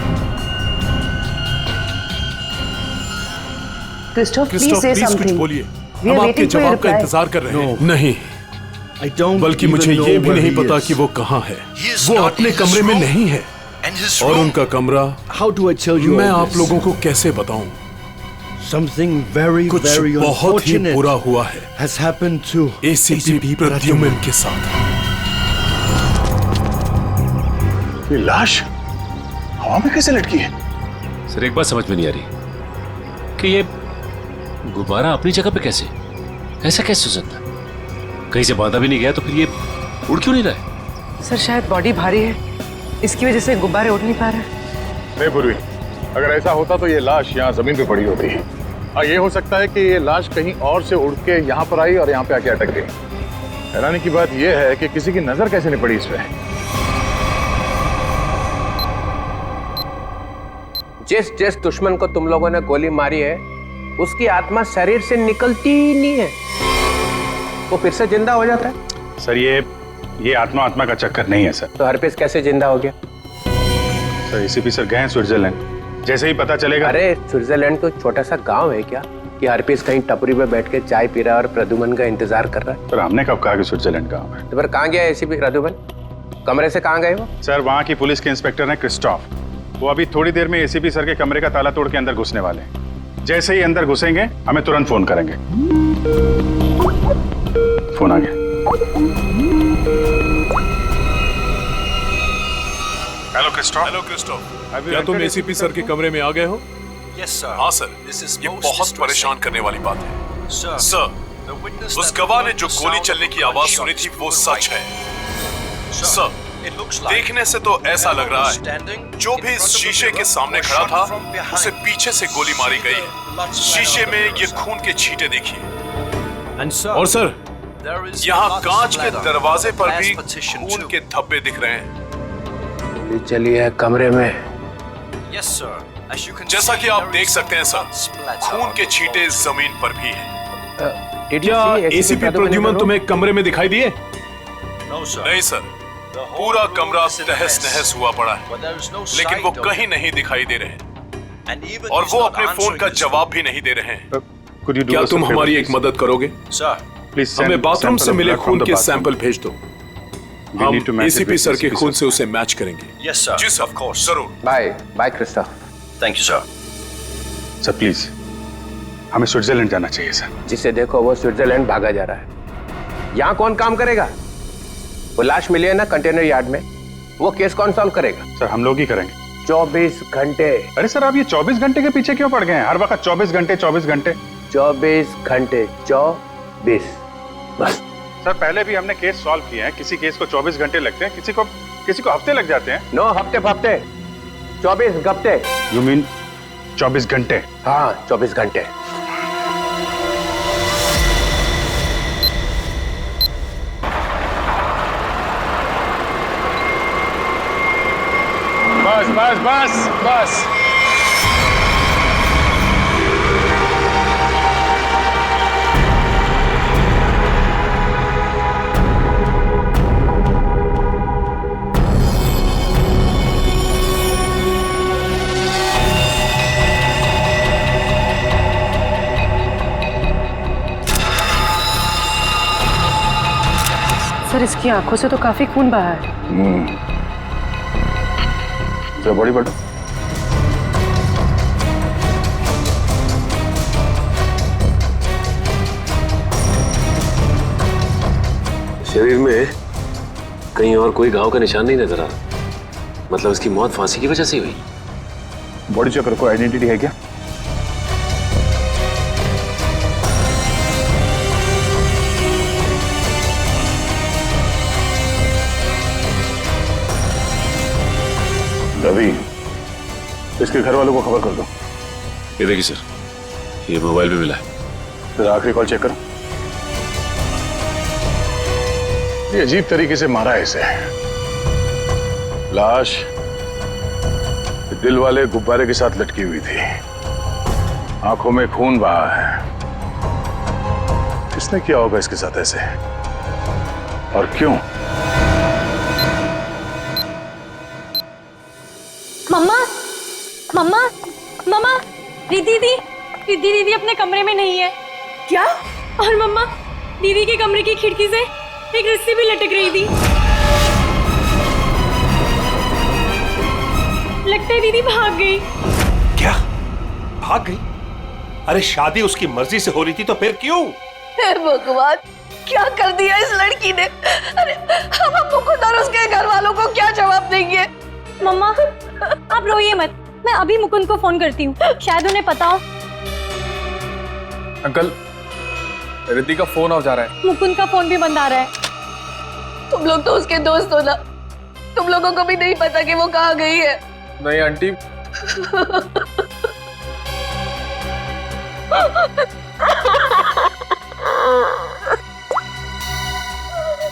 क्रिस्टोफ, प्लीज कुछ बोलिए। हम आपके जवाब का इंतजार कर रहे हैं। नहीं, बल्कि मुझे ये भी नहीं पता कि वो कहाँ है। वो अपने कमरे में नहीं है, और उनका कमरा मैं आप लोगों को कैसे बताऊं? कुछ बहुत ही बुरा हुआ है एसीपी प्रद्युमन के साथ। ये लाश हवा में कैसे लटकी है? सर, एक बात समझ में नहीं आ रही कि ये गुब्बारा अपनी जगह पे कैसे, ऐसा कैसे हो सकता? कहीं से बांधा भी नहीं गया, तो फिर ये उड़ क्यों नहीं रहा है? सर, शायद बॉडी भारी है, इसकी वजह से गुब्बारे उड़ नहीं पा रहे। नहीं पूर्वी, अगर ऐसा होता तो ये लाश यहाँ जमीन पे पड़ी होती है। और ये हो सकता है कि ये लाश कहीं और से उड़ के यहाँ पर आई और यहाँ पे आके अटक गई। हैरानी की बात यह है कि किसी की नजर कैसे नहीं पड़ी इस पे। जिस दुश्मन को तुम लोगों ने गोली मारी है, उसकी आत्मा शरीर से निकलती ही नहीं है, वो फिर से जिंदा हो जाता है। सर, ये आत्मा का चक्कर नहीं है सर। तो हरपीस कैसे जिंदा हो गया? सर, एसीपी सर गए हैं स्विट्जरलैंड, जैसे ही पता चलेगा। अरे स्विट्जरलैंड तो छोटा सा गांव है क्या कि हरपीस कहीं टपरी पे बैठ के चाय पी रहा है और प्रद्युमन का इंतजार कर रहा है? सर, हमने कब कहा कि स्विट्जरलैंड गांव है? तो फिर कहाँ गया एसीपी प्रद्युमन? कमरे से कहाँ गए वो? सर, वहाँ की पुलिस के इंस्पेक्टर हैं क्रिस्टोफ। वो अभी थोड़ी देर में एसीपी सर के कमरे का ताला तोड़ के अंदर घुसने वाले हैं। जैसे ही अंदर घुसेंगे हमें तुरंत फोन करेंगे। फोन आ गया। हेलो क्रिस्टोफ, क्या तुम एसीपी सर के कमरे में आ गए हो? Yes, sir. हाँ सर, ये बहुत परेशान करने वाली बात है। सर, उस गवाह ने जो गोली चलने की आवाज सुनी थी वो सच है। सर, देखने से तो ऐसा लग रहा है जो भी इस शीशे के सामने खड़ा था उसे पीछे से गोली मारी गई है। शीशे में ये खून के छींटे देखिए। और सर, यहाँ कांच के दरवाजे पर भी खून के धब्बे दिख रहे हैं। चलिए कमरे में। जैसा कि आप देख सकते हैं सर, खून के छींटे जमीन पर भी हैं। क्या एसीपी प्रद्युमन तुम्हें कमरे में दिखाई दिए? नहीं सर, पूरा कमरा तहस नहस हुआ पड़ा है, लेकिन वो कहीं नहीं दिखाई दे रहे और वो अपने फोन का जवाब भी नहीं दे रहे हैं। क्या तुम हमारी एक मदद करोगे? हमें बाथरूम से मिले खून के सैंपल भेज दो। हम एसीपी सर के खून से उसे मैच करेंगे। जी सर, जरूर। Bye bye Christoph. Thank you sir. Sir please, हमें स्विट्जरलैंड जाना चाहिए सर। जिसे देखो वो स्विट्जरलैंड भागा जा रहा है। यहाँ कौन काम करेगा? वो लाश मिली है ना कंटेनर यार्ड में, वो केस कौन सॉल्व करेगा? सर हम लोग ही करेंगे। 24 घंटे। अरे सर, आप ये 24 घंटे के पीछे क्यों पड़ गए हैं? हर वक्त 24 घंटे 24 घंटे 24 घंटे 24 बस। सर पहले भी हमने केस सॉल्व किए हैं। किसी केस को 24 घंटे लगते हैं, किसी को हफ्ते लग जाते हैं। 9 हफ्ते 24 घंटे। यू मीन 24 घंटे? हाँ 24 घंटे। बस बस बस बस। सर इसकी आंखों से तो काफी खून बहा है। बड़ी बड़ी शरीर में कहीं और कोई घाव का निशान नहीं नजर आ रहा। मतलब इसकी मौत फांसी की वजह से हुई। बॉडी चेकर को आइडेंटिटी है क्या? रवि, इसके घर वालों को खबर कर दो। ये देखिए सर, ये मोबाइल पे मिला है। फिर आखिरी कॉल चेक करो। ये अजीब तरीके से मारा है इसे। लाश दिल वाले गुब्बारे के साथ लटकी हुई थी, आंखों में खून बहा है। किसने किया होगा इसके साथ ऐसे, और क्यों? मम्मा, मम्मा, मम्मा, दीदी अपने कमरे में नहीं है। क्या? और मम्मा, दीदी के कमरे की खिड़की से एक रस्सी भी लटक रही थी। लगता है दीदी भाग गई। क्या भाग गई? अरे शादी उसकी मर्जी से हो रही थी तो फिर क्यों? हे भगवान, क्या कर दिया इस लड़की ने? अरे हम अम्मू को और उसके घर वालों को क्या जवाब देंगे? मम्मा, आप रोइए मत, मैं अभी मुकुंद को फोन करती हूँ, शायद उन्हें पता हो। अंकल, रिद्धि का फोन ऑफ जा रहा है। मुकुंद का फोन भी बंद आ रहा है। तुम लोग तो उसके दोस्त हो ना, तुम लोगों को भी नहीं पता कि वो कहाँ गई है। नहीं आंटी।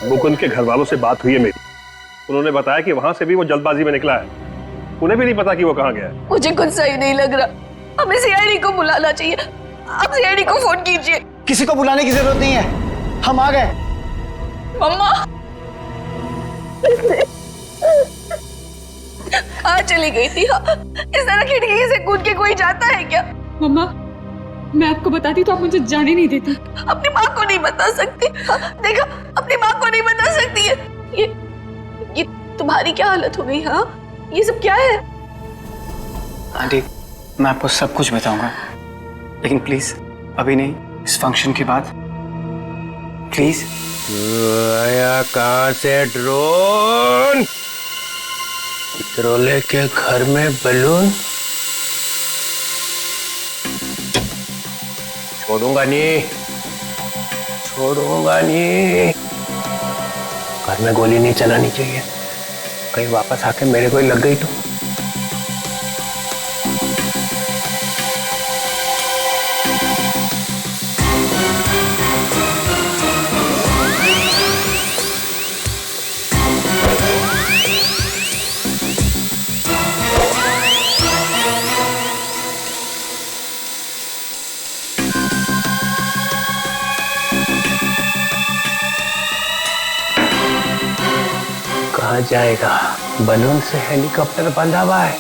मुकुंद के घर वालों से बात हुई है मेरी। उन्होंने बताया कि वहां से भी वो जल्दबाजी में निकला है। उन्हें भी नहीं पता कि वो कहाँ गया है। मुझे कुछ सही नहीं लग रहा। हमें सीआईडी को बुलाना चाहिए। आप सीआईडी को फोन कीजिए। किसी को बुलाने की जरूरत नहीं है, हम आ गए। मम्मा, कहाँ चली गई थी? इस तरह खिड़की से कूद के कोई जाता है क्या? मम्मा, मैं आपको बताती तो आप मुझे जाने नहीं देती। अपनी माँ को नहीं बता सकती? देखा, अपनी माँ को नहीं बता सकती है। ये तुम्हारी क्या हालत हो गई? हाँ, ये सब क्या है? आंटी, मैं आपको सब कुछ बताऊंगा, लेकिन प्लीज अभी नहीं, इस फंक्शन के बाद प्लीज। आया कहाँ से ड्रोन? ड्रोले के घर में बलून? छोड़ूंगा नहीं, छोड़ूंगा नहीं। घर में गोली नहीं चलानी चाहिए। कहीं वापस आके मेरे को ही लग गई तो। कहाँ जाएगा? बलून से हेलीकॉप्टर बंधा हुआ है।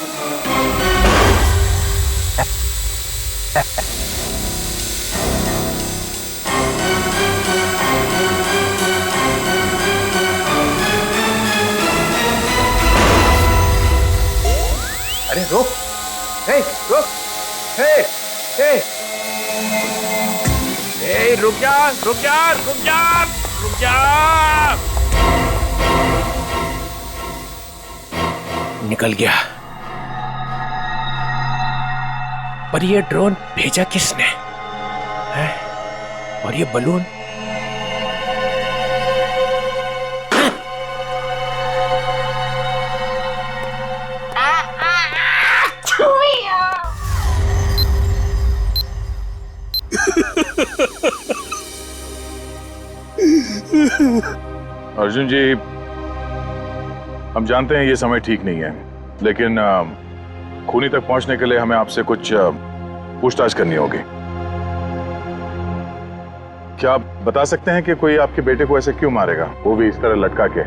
अरे रुक, हे रुक, हे रुक जा, रुक जा, रुक जा, रुक जा। निकल गया। पर ये ड्रोन भेजा किसने है? और ये बलून? अर्जुन जी, हम जानते हैं ये समय ठीक नहीं है, लेकिन खूनी तक पहुंचने के लिए हमें आपसे कुछ पूछताछ करनी होगी। क्या आप बता सकते हैं कि कोई आपके बेटे को ऐसे क्यों मारेगा, वो भी इस तरह लटका के?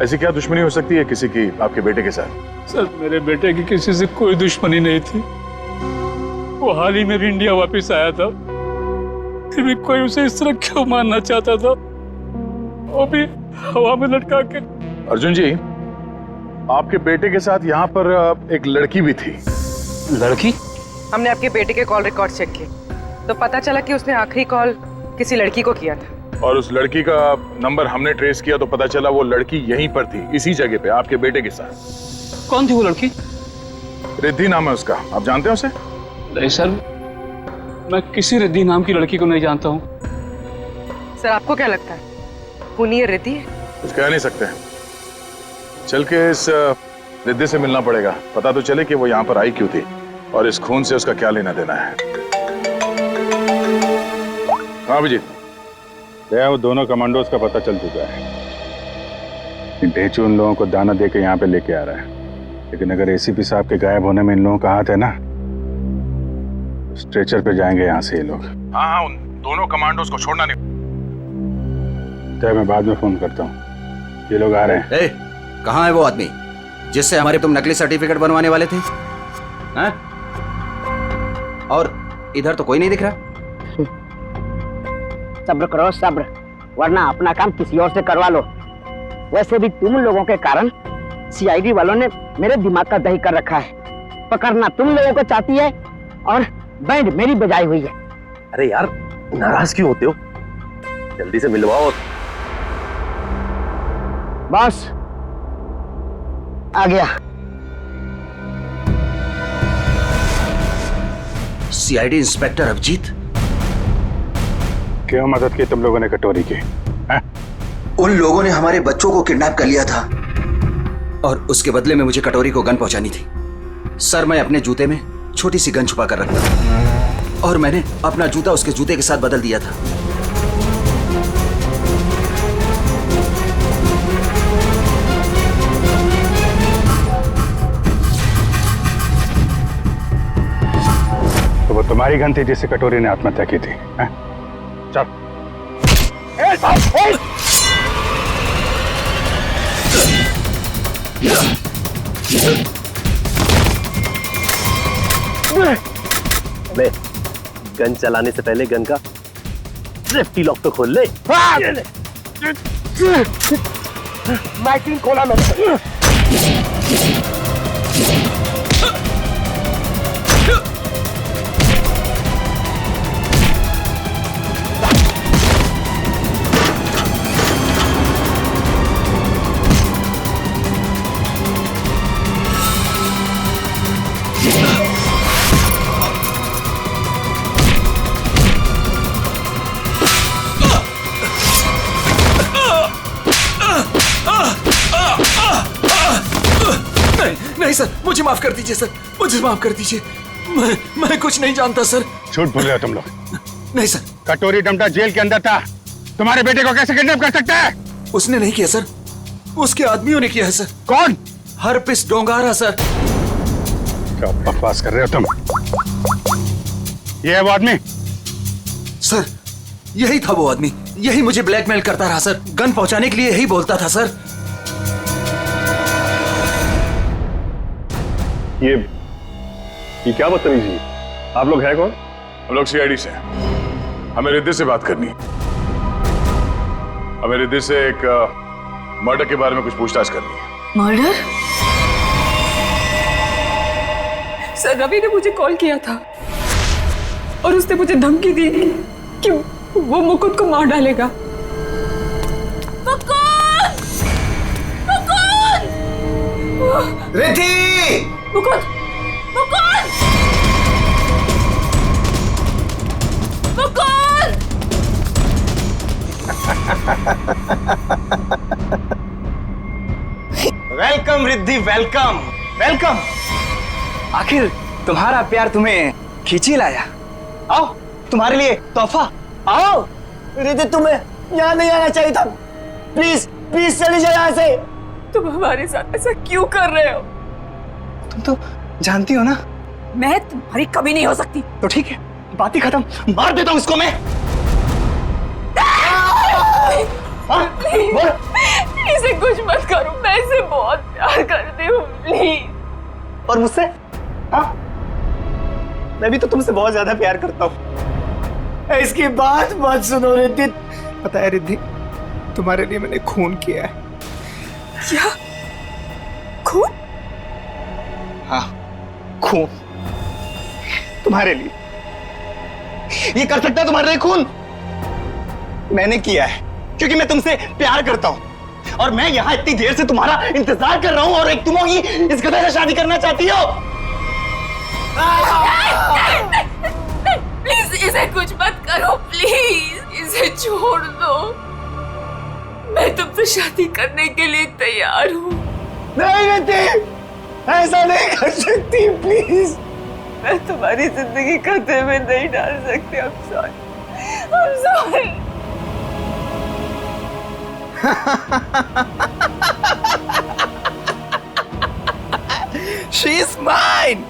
ऐसी क्या दुश्मनी हो सकती है किसी की आपके बेटे के साथ? सर, मेरे बेटे की किसी से कोई दुश्मनी नहीं थी। वो हाल ही में भी इंडिया वापस आया था, फिर भी कोई उसे इस तरह क्यों मारना चाहता था, वो भी हवा में लटका के। अर्जुन जी, आपके बेटे के साथ यहाँ पर एक लड़की भी थी। लड़की? हमने आपके बेटे के कॉल रिकॉर्ड चेक किए तो पता चला कि उसने आखिरी कॉल किसी लड़की को किया था। और उस लड़की का नंबर हमने ट्रेस किया तो पता चला वो लड़की यहीं पर थी, इसी जगह पे आपके बेटे के साथ। कौन थी वो लड़की? रिद्धि नाम है उसका, आप जानते हैं उसे? नहीं सर, मैं किसी रिद्धि नाम की लड़की को नहीं जानता हूँ। सर, आपको क्या लगता है खूनी रिद्धि है? कुछ कह नहीं सकते, चल के इस रिद्धि से मिलना पड़ेगा, पता तो चले कि वो यहाँ पर आई क्यों थी और इस खून से उसका क्या लेना देना है। हाँ अभिजीत, वो दोनों कमांडोज का पता चल चुका है। ढेचू उन लोगों को दाना दे के यहाँ पे लेके आ रहा है, लेकिन अगर एसीपी साहब के गायब होने में इन लोगों का हाथ है ना, स्ट्रेचर पे जाएंगे यहाँ से ये लोग। हाँ, उन दोनों कमांडोज को छोड़ना नहीं। तो मैं बाद में फोन करता हूँ, ये लोग आ रहे हैं। कहाँ है वो आदमी जिससे हमारे तुम नकली सर्टिफिकेट बनवाने वाले थे? हैं? और इधर तो कोई नहीं दिख रहा। सब्र करो सब्र, वरना अपना काम किसी और से करवा लो। वैसे भी तुम लोगों के कारण सीआईडी वालों ने मेरे दिमाग का दही कर रखा है। पकड़ना तुम लोगों को चाहती है और बैंड मेरी बजाई हुई है। अरे यार, नाराज क्यों होते हो? जल्दी से मिलवाओ। बॉस आ गया। सीआईडी इंस्पेक्टर अभिजीत, क्यों मदद की तुम लोगों ने कटोरी की? उन लोगों ने हमारे बच्चों को किडनैप कर लिया था और उसके बदले में मुझे कटोरी को गन पहुंचानी थी। सर, मैं अपने जूते में छोटी सी गन छुपा कर रखता था और मैंने अपना जूता उसके जूते के साथ बदल दिया था। तो वो तुम्हारी गन थी जिससे कटोरी ने आत्महत्या की थी? चल। ले, गन चलाने से पहले गन का सेफ्टी लॉक तो खोल ले। मैगजीन खोला मैंने। नहीं सर, मुझे माफ कर दीजिए सर, मुझे माफ कर दीजिए। मैं कुछ नहीं जानता सर। झूठ बोल रहे हो तुम लोग। नहीं सर। कटोरी डमटा जेल के अंदर था, तुम्हारे बेटे को कैसे किडनैप कर सकता है? उसने नहीं किया सर, उसके आदमियों ने किया है सर। कौन? Herpes डोंगारा sir. क्या बकवास कर रहे हो तुम? ये है वो आदमी? सर यही था वो आदमी, यही मुझे ब्लैकमेल करता रहा सर, गन पहुंचाने के लिए यही बोलता था सर। ये क्या बदतमीजी है? आप लोग हैं कौन? हम लोग सीआईडी से हैं। हमें रिद्धि से बात करनी है। हमें रिद्धि से एक मर्डर के बारे में कुछ पूछताछ करनी है। मर्डर? सर रवि ने मुझे कॉल किया था और उसने मुझे धमकी दी कि वो मुकुंद को मार डालेगा। Riddhi! Mukund! Mukund! Mukund! Welcome Riddhi, welcome welcome. आखिर तुम्हारा प्यार तुम्हें खींची लाया। आओ, तुम्हारे लिए तोहफा। आओ। रिद्धि, तुम्हें यहाँ नहीं आना चाहिए था। प्लीज प्लीज चली जाओ यहाँ से। तुम हमारे साथ ऐसा क्यों कर रहे हो? तुम तो जानती हो ना मैं तुम्हारी कभी नहीं हो सकती। तो ठीक है, बात ही खत्म। मार देता हूँ इसको मैं। इसे कुछ मत करो, मैं इसे बहुत प्यार करती हूँ, प्लीज। और मुझसे? हाँ, मैं भी तो तुमसे बहुत ज्यादा प्यार करता हूँ। इसकी बात मत सुनो रिद्धि। पता है रिद्धि, तुम्हारे लिए मैंने खून किया है। क्या? खून? हाँ, खून तुम्हारे लिए। ये कर सकता है तुम्हारे लिए खून? मैंने किया है क्योंकि मैं तुमसे प्यार करता हूं और मैं यहां इतनी देर से तुम्हारा इंतजार कर रहा हूं और एक तुम होगी इस गधे से शादी करना चाहती हो। प्लीज इसे कुछ मत करो, प्लीज इसे छोड़ दो। मैं तुमसे शादी करने के लिए तैयार हूँ। नहीं रिद्धि, ऐसा नहीं कर सकती, प्लीज। मैं तुम्हारी जिंदगी खतरे में नहीं डाल सकती। I'm sorry. I'm sorry. She's mine.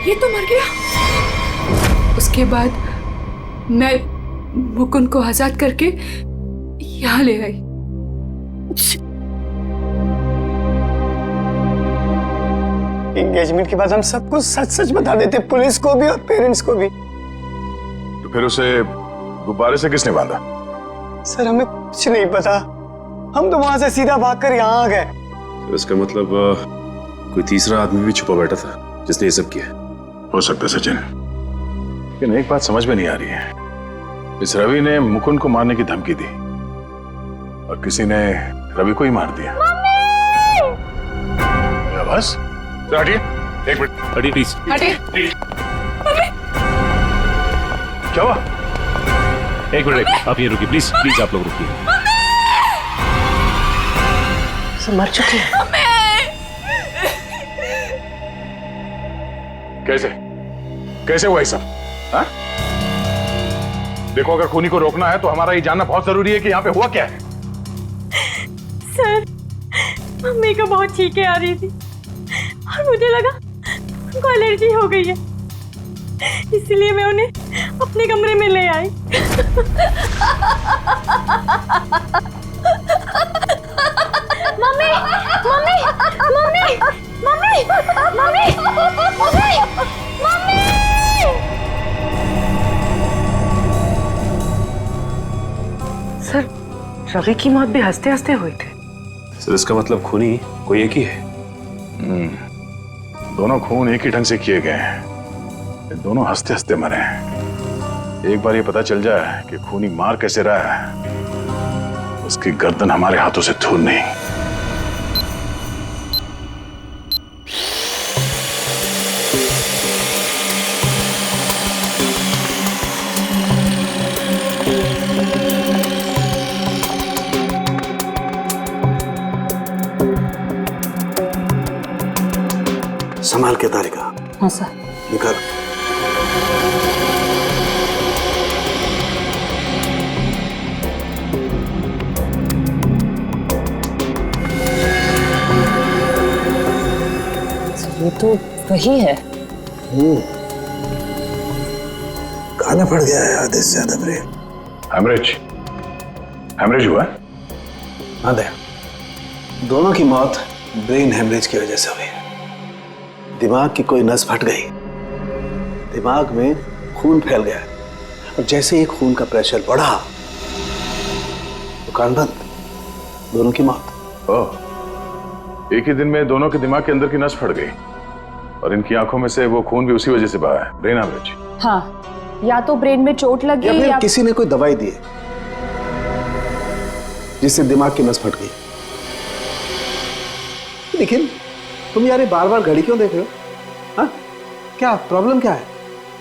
ये तो मर गया। उसके बाद मैं मुकुंद को आजाद करके यहाँ ले आई। एंगेजमेंट के बाद हम सब कुछ सच सच बता देते, पुलिस को भी और पेरेंट्स को भी। तो फिर उसे गुब्बारे से किसने बांधा? सर हमें कुछ नहीं पता, हम तो वहां से सीधा भागकर यहाँ आ गए। तो इसका मतलब कोई तीसरा आदमी भी छुपा बैठा था जिसने ये सब किया। हो सकता है सचिन, लेकिन एक बात समझ में नहीं आ रही है। इस रवि ने मुकुंद को मारने की धमकी दी और किसी ने रवि को ही मार दिया। बस हटिए, एक मिनट हटिए प्लीज। हटिए। क्या हुआ? एक मिनट, आप ये रुकिए प्लीज, प्लीज आप लोग रुकिए। मर चुकी है। कैसे कैसे हुआ ये सब? हाँ? देखो, अगर खूनी को रोकना है तो हमारा ये जानना बहुत जरूरी है कि यहाँ पे हुआ क्या है। सर मम्मी को बहुत छींकें आ रही थी और मुझे लगा उनको एलर्जी हो गई है, इसलिए मैं उन्हें अपने कमरे में ले आई। Mummy mummy mummy mummy mummy mummy mummy. Sir Ravi की मौत भी हंसते हंसते हुई थी। सर इसका मतलब खूनी कोई एक ही है। दोनों खून एक ही ढंग से किए गए हैं। ये दोनों हंसते हंसते मरे हैं। एक बार ये पता चल जाए कि खूनी मार कैसे रहा है, उसकी गर्दन हमारे हाथों से दूर नहीं। संभाल के तारिका। हाँ सर। निकल। ये तो वही है। खाना पड़ गया है आधे से ज्यादा ब्रेन। हेमरेज हुआ? हाँ दे। दोनों की मौत ब्रेन हेमरेज की वजह से हुई। दिमाग की कोई नस फट गई, दिमाग में खून फैल गया और जैसे ही खून का प्रेशर बढ़ा तो कान बंद, दोनों की मौत। ओह, एक ही दिन में दोनों के दिमाग के अंदर की नस फट गई और इनकी आंखों में से वो खून भी उसी वजह से बहा है, ब्रेन हेमरेज। हाँ, या तो ब्रेन में चोट लगी या किसी ने कोई दवाई दी है जिससे दिमाग की नस फट गई। लेकिन तुम यार बार बार घड़ी क्यों देख रहे हो? हाँ, क्या प्रॉब्लम क्या है?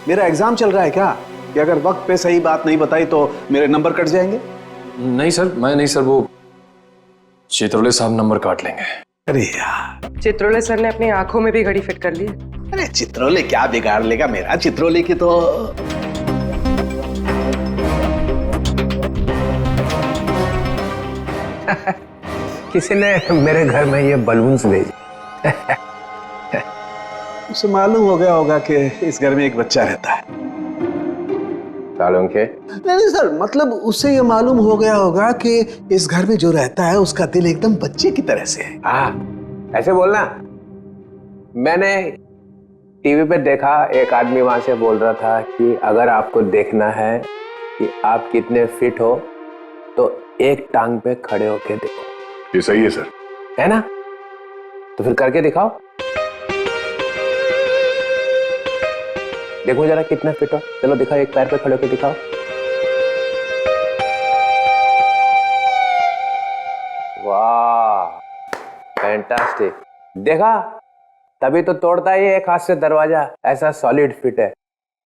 मेरा एग्जाम चल रहा है क्या कि अगर वक्त पे सही बात नहीं बताई तो मेरे नंबर कट जाएंगे? नहीं सर, मैं नहीं सर, वो चित्रोले साहब नंबर काट लेंगे। अरे यार, चित्रोले सर ने अपनी आंखों में भी घड़ी फिट कर ली। अरे चित्रोले क्या बिगाड़ लेगा मेरा? चित्रोले की तो किसी ने मेरे घर में ये बलून्स भेजे। उसे मालूम हो गया होगा कि इस घर में एक बच्चा रहता है। सालों के? नहीं सर, मतलब उसे ये मालूम हो गया होगा कि इस घर में जो रहता है उसका दिल एकदम बच्चे की तरह से है। हाँ, ऐसे बोलना। मैंने टीवी पे देखा, एक आदमी वहां से बोल रहा था कि अगर आपको देखना है कि आप कितने फिट हो तो एक टांग पे खड़े होके देखो। ये सही है सर। है ना? तो फिर करके दिखाओ, देखो जरा कितने फिट हो। चलो दिखाओ, एक पैर पे खड़े होके दिखाओ। वाह, फैंटास्टिक। देखा, तभी तो तोड़ता ही एक हाथ से दरवाजा, ऐसा सॉलिड फिट है।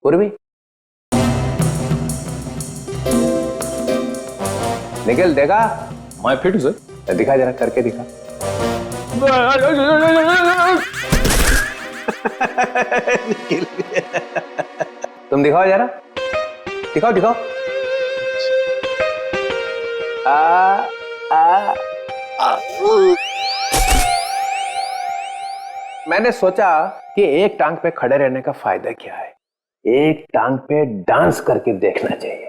पूर्वी निकल, देखा? मैं फिट हूं सर। दिखा जरा, करके दिखा। तुम दिखाओ जरा, दिखाओ दिखाओ। मैंने सोचा कि एक टांग पे खड़े रहने का फायदा क्या है, एक टांग पे डांस करके देखना चाहिए।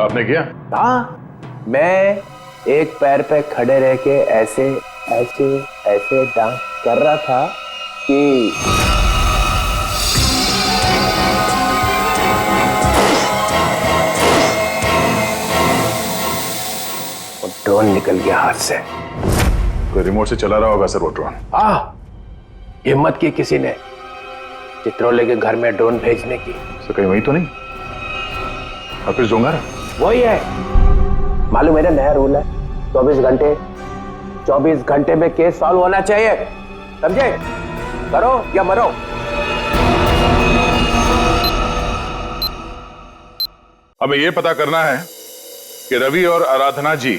आपने किया? हाँ, मैं एक पैर पे खड़े रह के ऐसे ऐसे ऐसे डांस कर रहा था कि वो ड्रोन निकल गया हाथ से। कोई रिमोट से चला रहा होगा सर वो ड्रोन। हाँ, हिम्मत की किसी ने चित्रोले के घर में ड्रोन भेजने की। तो कहीं वही तो नहीं? ऑफिस डोंगर वही है। मालूम मेरा नया रूल है, 24 घंटे में केस सॉल्व होना चाहिए, समझे? करो या मरो। हमें यह पता करना है कि रवि और आराधना जी,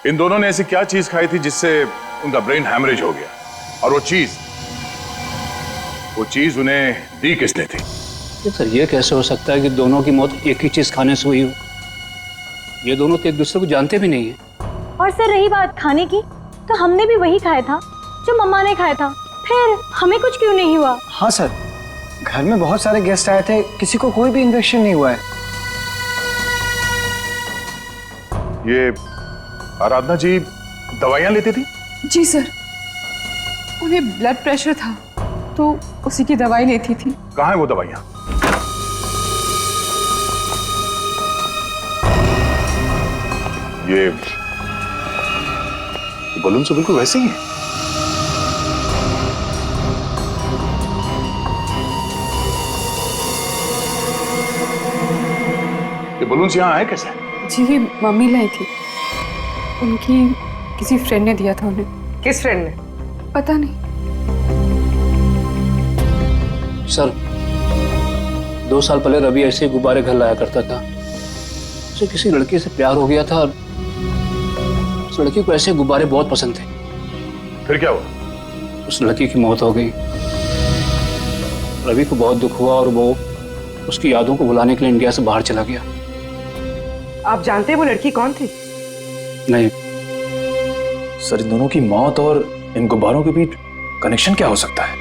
इन दोनों ने ऐसी क्या चीज खाई थी जिससे उनका ब्रेन हैमरेज हो गया, और वो चीज उन्हें दी किसने थी? सर, ये कैसे हो सकता है कि दोनों की मौत एक ही चीज खाने से हुई हो? ये दोनों तो एक दूसरे को जानते भी नहीं है। और सर रही बात खाने की, तो हमने भी वही खाया था जो मम्मा ने खाया था, फिर हमें कुछ क्यों नहीं हुआ? हाँ सर, घर में बहुत सारे गेस्ट आए थे, किसी को कोई भी इन्फेक्शन नहीं हुआ है। ये आराधना जी दवाइयां लेती थी? जी सर, उन्हें ब्लड प्रेशर था तो उसी की दवाई लेती थी। कहाँ है वो दवाइयां? ये बलून से बिल्कुल वैसे ही है। ये बलून्स यहाँ आए कैसे? जी ये मम्मी लाई थी, उनकी किसी फ्रेंड ने दिया था उन्हें। किस फ्रेंड ने? पता नहीं सर। 2 साल पहले रवि ऐसे ही गुब्बारे घर लाया करता था। उसे किसी लड़की से प्यार हो गया था और उस लड़की को ऐसे गुब्बारे बहुत पसंद थे। फिर क्या हुआ? उस लड़की की मौत हो गई। रवि को बहुत दुख हुआ और वो उसकी यादों को भुलाने के लिए इंडिया से बाहर चला गया। आप जानते हैं वो लड़की कौन थी? नहीं सर, इन दोनों की मौत और इन गुब्बारों के बीच कनेक्शन क्या हो सकता है?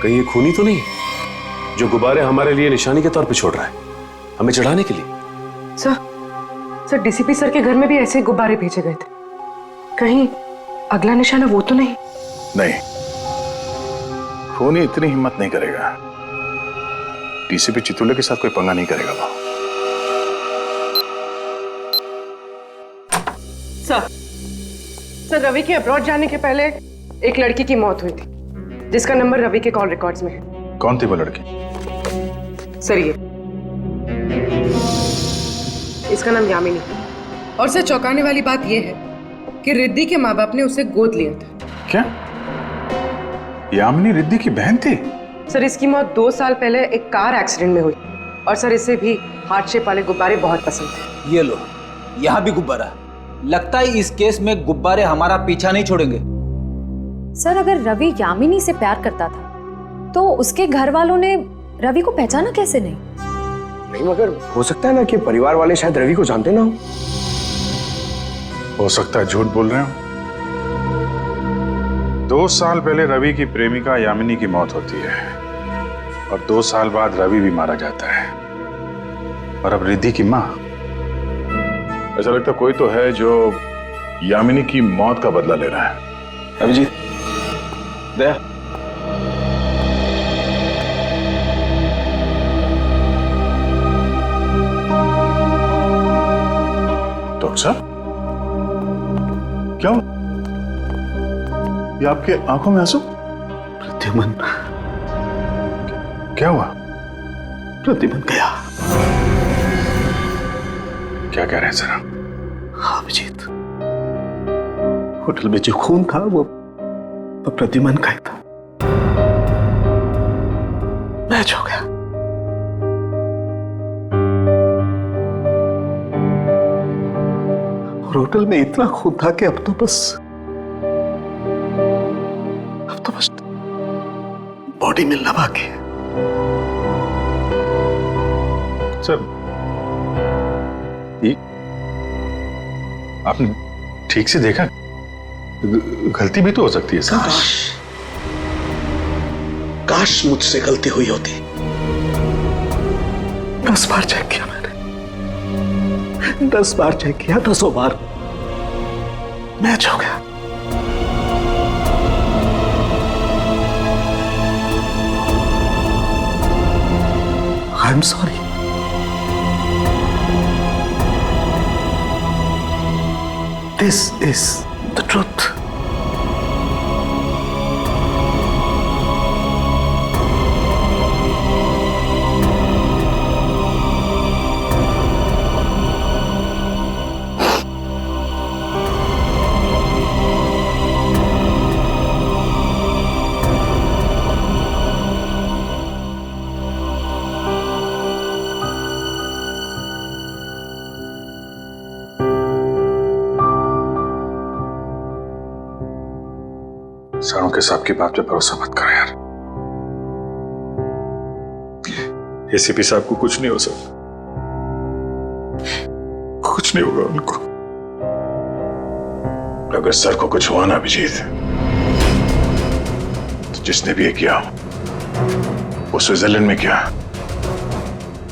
कहीं ये खूनी तो नहीं जो गुब्बारे हमारे लिए निशानी के तौर पे छोड़ रहा है, हमें चढ़ाने के लिए? सर डीसीपी सर के घर में भी ऐसे गुब्बारे भेजे गए थे। कहीं अगला निशाना वो तो नहीं? नहीं, खूनी इतनी हिम्मत नहीं करेगा। डीसीपी चितुले के साथ कोई पंगा नहीं करेगा वो। सर रवि के अब्रॉड जाने के पहले एक लड़की की मौत हुई थी जिसका नंबर रवि के कॉल रिकॉर्ड्स में है। कौन थी वो लड़की? सर ये इसका नाम यामिनी। और सर चौंकाने वाली बात यह है कि रिद्धि के माँ बाप ने उसे गोद लिया था। क्या यामिनी रिद्धि की बहन थी? सर इसकी मौत 2 साल पहले एक कार एक्सीडेंट में हुई और सर इसे भी हार्ट शेप वाले गुब्बारे बहुत पसंद थे। ये लो, यहाँ भी गुब्बारा। लगता है इस केस में गुब्बारे हमारा पीछा नहीं छोड़ेंगे। सर अगर रवि यामिनी से प्यार करता था तो उसके घर वालों ने रवि को पहचाना कैसे नहीं? नहीं मगर हो सकता है ना कि परिवार वाले शायद रवि को जानते ना हो सकता है झूठ बोल रहे हो। 2 साल पहले रवि की प्रेमिका यामिनी की मौत होती है और 2 साल बाद रवि भी मारा जाता है और अब रिद्धि की माँ। ऐसा लगता कोई तो है जो यामिनी की मौत का बदला ले रहा है। अभिजीत दया, डॉक्टर साहब क्या हुआ? ये आपके आंखों में आंसू? प्रद्युमन। क्या हुआ? प्रद्युमन गया। क्या कह रहे हैं सर? हाँ अभिजीत, होटल में जो खून था वो प्रद्युमन का ही था। मैच हो गया। और होटल में इतना खून था कि अब तो बस बॉडी मिलना बाकी है। सर ये आपने ठीक से देखा? गलती भी तो हो सकती है सर। काश मुझसे गलती हुई होती। 10 बार चेक किया मैंने, 10 बार चेक किया, 10 बार मैच हो गया। I am sorry. This is the truth. सारों के साहब की बात पे भरोसा मत करो यार। एसीपी साहब को कुछ नहीं हो सकता, कुछ नहीं होगा उनको। अगर सर को कुछ हुआ ना अभिजीत, तो जिसने भी ये किया वो स्विट्जरलैंड में किया,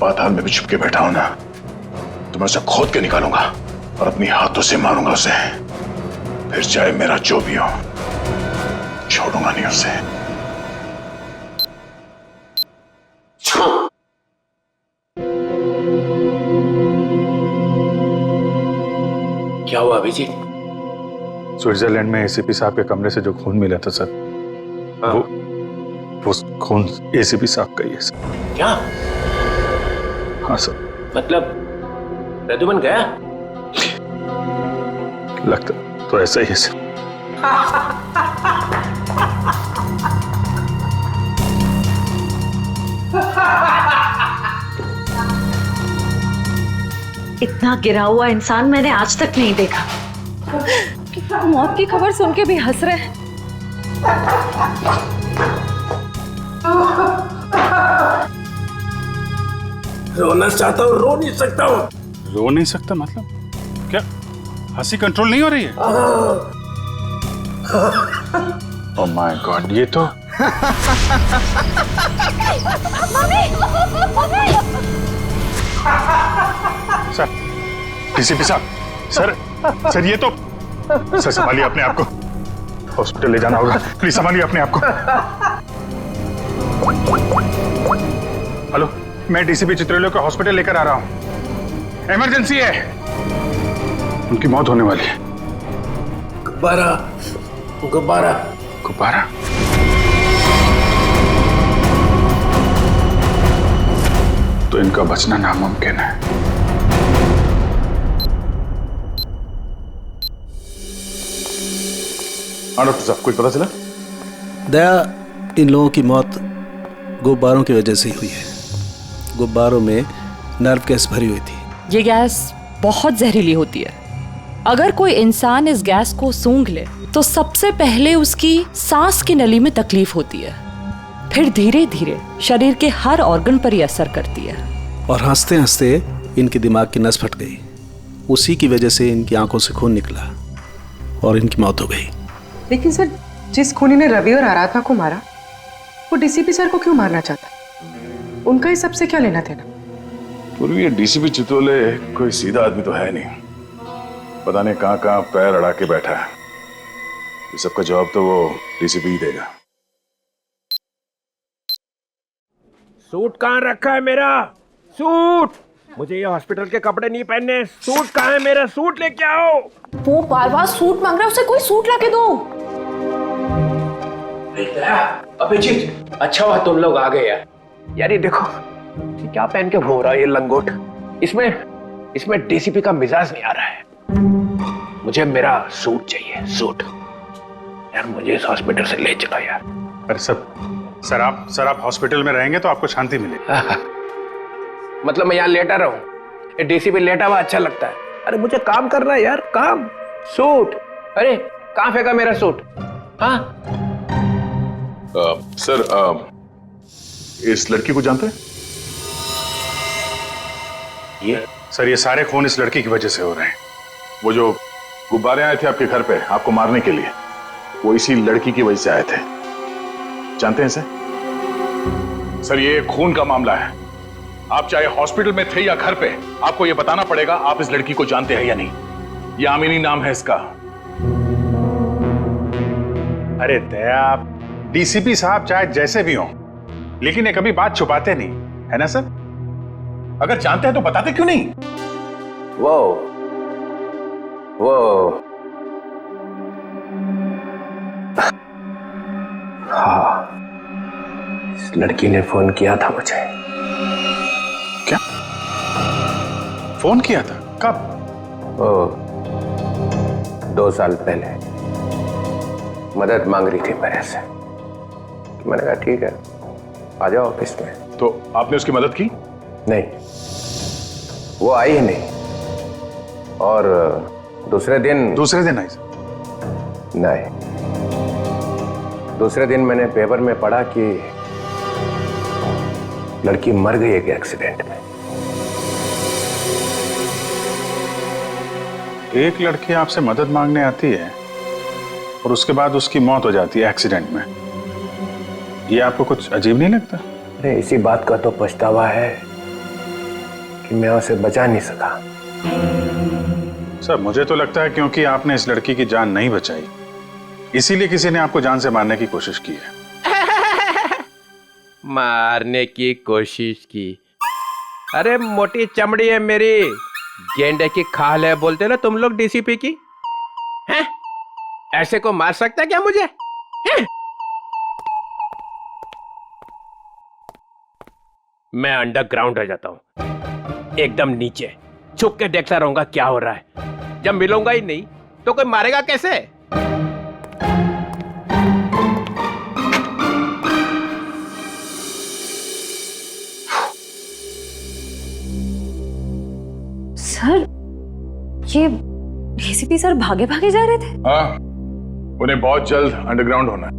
पाताल में भी छुप के बैठा हो ना, तो मैं उसे खोद के निकालूंगा और अपनी हाथों से मारूंगा उसे। फिर चाहे मेरा जो भी हो, छोड़ूंगा नहीं उसे। क्या हुआ अभिजीत? स्विट्जरलैंड में एसीपी साहब के कमरे से जो खून मिला था सर, वो खून एसीपी साहब का ही है सर। क्या? हाँ सर। मतलब प्रद्युमन गया? लगता तो ऐसा ही है सर। इतना गिरा हुआ इंसान मैंने आज तक नहीं देखा। मौत की खबर सुन के भी हंस रहे हैं। रोना चाहता हूँ, रो नहीं सकता हूँ। रो नहीं सकता मतलब क्या? हंसी कंट्रोल नहीं हो रही है? ओह माय गॉड, ये तो सर, डीसीपी साहब, सर ये तो, सर संभालिए अपने आप को, हॉस्पिटल ले जाना होगा, प्लीज संभालिए अपने आप को। हेलो, मैं डीसीपी चित्रलोक को हॉस्पिटल लेकर आ रहा हूं, इमरजेंसी है, उनकी मौत होने वाली है। गुब्बारा, गुब्बारा, गुब्बारा? तो इनका बचना नामुमकिन है। हाँ डॉक्टर साहब, कुछ पता चला? दया, इन लोगों की मौत गुब्बारों की वजह से ही हुई है। गुब्बारों में नर्व गैस भरी हुई थी। ये गैस बहुत जहरीली होती है। अगर कोई इंसान इस गैस को सूंघ ले तो सबसे पहले उसकी सांस की नली में तकलीफ होती है, फिर धीरे धीरे शरीर के हर ऑर्गन पर यह असर करती है। और हंसते हंसते इनके दिमाग की नस फट गई, उसी की वजह से इनकी आंखों से खून निकला और इनकी मौत हो गई। लेकिन सर, जिस खूनी ने रवि और आराधना को मारा, वो डीसीपी सर को क्यों मारना चाहता? उनका इस सबसे क्या लेना देना? पूर्वी, ये डीसीपी चितोले कोई सीधा आदमी तो है नहीं, पता नहीं कहां कहां पैर अड़ा के बैठा है। इस सबका जवाब तो वो डीसीपी ही देगा। सूट कहाँ रखा है मेरा? सूट! मुझे ये हॉस्पिटल के कपड़े नहीं पहनने। सूट कहाँ है मेरा? सूट लेके आओ। वो बार बार सूट मांग रहा है, उसे कोई सूट लाके दो। अभिजीत, अच्छा हुआ तुम लोग आ गए यार। यार ये देखो, ये क्या पहन के घूम रहा है ये लंगोट? इसमें डीसीपी का मिजाज नहीं आ रहा है। मुझे मेरा सूट चाहिए, सूट। यार मुझे इस हॉस्पिटल से ले चलो यार। अरे सर आप हॉस्पिटल में रहेंगे तो आपको शांति मिलेगी। मतलब मैं यहाँ लेटा रहूं? डीसीपी लेटा हुआ अच्छा लगता है? अरे मुझे काम करना है यार, काम। सूट, अरे कहाँ फेंका मेरा सूट? हाँ सर, इस लड़की को जानते हैं? ये सारे खून इस लड़की की वजह से हो रहे हैं। वो जो गुब्बारे आए थे आपके घर पे आपको मारने के लिए, वो इसी लड़की की वजह से आए थे। जानते हैं सर, ये खून का मामला है। आप चाहे हॉस्पिटल में थे या घर पे, आपको ये बताना पड़ेगा आप इस लड़की को जानते हैं या नहीं। ये आमिनी नाम है इसका। अरे दया, डीसीपी साहब चाहे जैसे भी हों, लेकिन ये कभी बात छुपाते नहीं, है ना सर? अगर जानते हैं तो बताते क्यों नहीं? वो हाँ, इस लड़की ने फोन किया था मुझे। क्या फोन किया था? कब? 2 साल पहले मदद मांग रही थी मेरे से। मैंने कहा ठीक है, आ जाओ ऑफिस में। तो आपने उसकी मदद की? नहीं, वो आई ही नहीं। और दूसरे दिन आई? नहीं, दूसरे दिन मैंने पेपर में पढ़ा कि लड़की मर गई एक एक्सीडेंट में। एक लड़की आपसे मदद मांगने आती है और उसके बाद उसकी मौत हो जाती है एक्सीडेंट में। ये आपको कुछ अजीब नहीं लगता? अरे इसी बात का तो पछतावा है कि मैं उसे बचा नहीं सका। सर, मुझे तो लगता है क्योंकि आपने इस लड़की की जान नहीं बचाई, इसीलिए किसी ने आपको जान से मारने की कोशिश की है। मारने की कोशिश की? अरे मोटी चमड़ी है मेरी, गेंडे की खाल है बोलते ना तुम लोग डीसीपी की। हैं? ऐसे को मार सकता है क्या मुझे? हैं? मैं अंडरग्राउंड हो जाता हूं, एकदम नीचे छुप के देखता रहूंगा क्या हो रहा है। जब मिलूंगा ही नहीं तो कोई मारेगा कैसे? सर, ये डीसीपी सर भागे भागे जा रहे थे। हाँ, उन्हें बहुत जल्द अंडरग्राउंड होना है।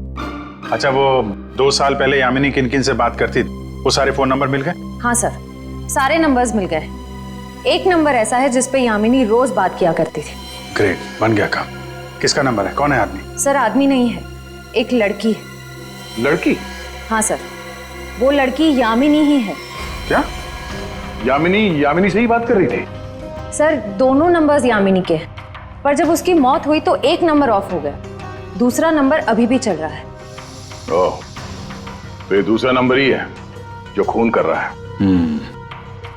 अच्छा, वो 2 साल पहले यामिनी किन किन से बात करती थी, वो सारे फोन नंबर मिल गए? हाँ सर, सारे नंबर्स मिल गए। एक नंबर ऐसा है जिस पे यामिनी रोज बात किया करती थी। ग्रेट, बन गया काम। किसका नंबर है? कौन है आदमी? सर, आदमी नहीं है, एक लड़की है। लड़की? हाँ सर, वो लड़की यामिनी ही है। क्या? यामिनी से ही बात कर रही थी? सर, दोनों नंबर्स यामिनी के हैं, पर जब उसकी मौत हुई तो एक नंबर ऑफ हो गया, दूसरा नंबर अभी भी चल रहा है। ओह, तो ये दूसरा नंबर ही है जो खून कर रहा है।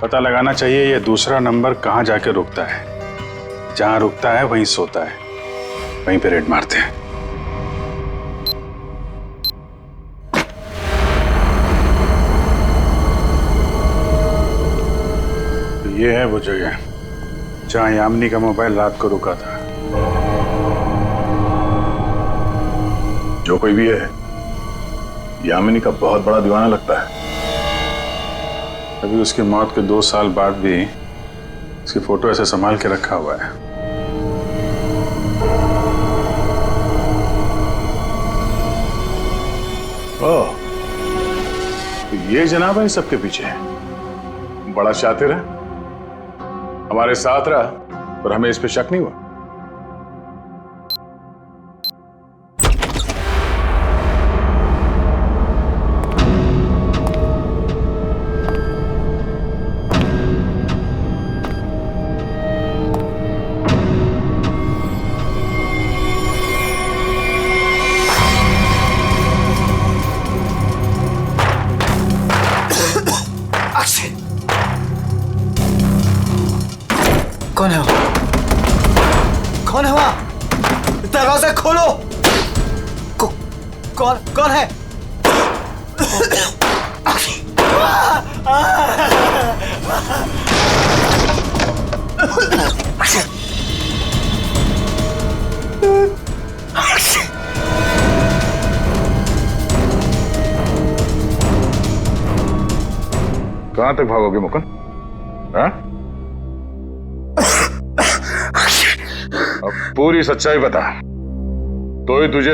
पता लगाना चाहिए ये दूसरा नंबर कहाँ जाके रुकता है। जहां रुकता है वहीं सोता है, वहीं पे रेड मारते हैं। तो ये है वो जगह जहां यामिनी का मोबाइल रात को रुका था। जो कोई भी है, यामिनी का बहुत बड़ा दीवाना लगता है। अभी उसकी मौत के 2 साल बाद भी उसकी फोटो ऐसे संभाल के रखा हुआ है। ओह, तो ये जनाब है सबके पीछे। बड़ा शातिर है, हमारे साथ रहा और हमें इस पे शक नहीं हुआ। कौन है वो? कौन है वहां? दरवाजा खोलो। कौन है? कहां तक भागोगे मुकुंद? हाँ? अब पूरी सच्चाई बता, तो ही तुझे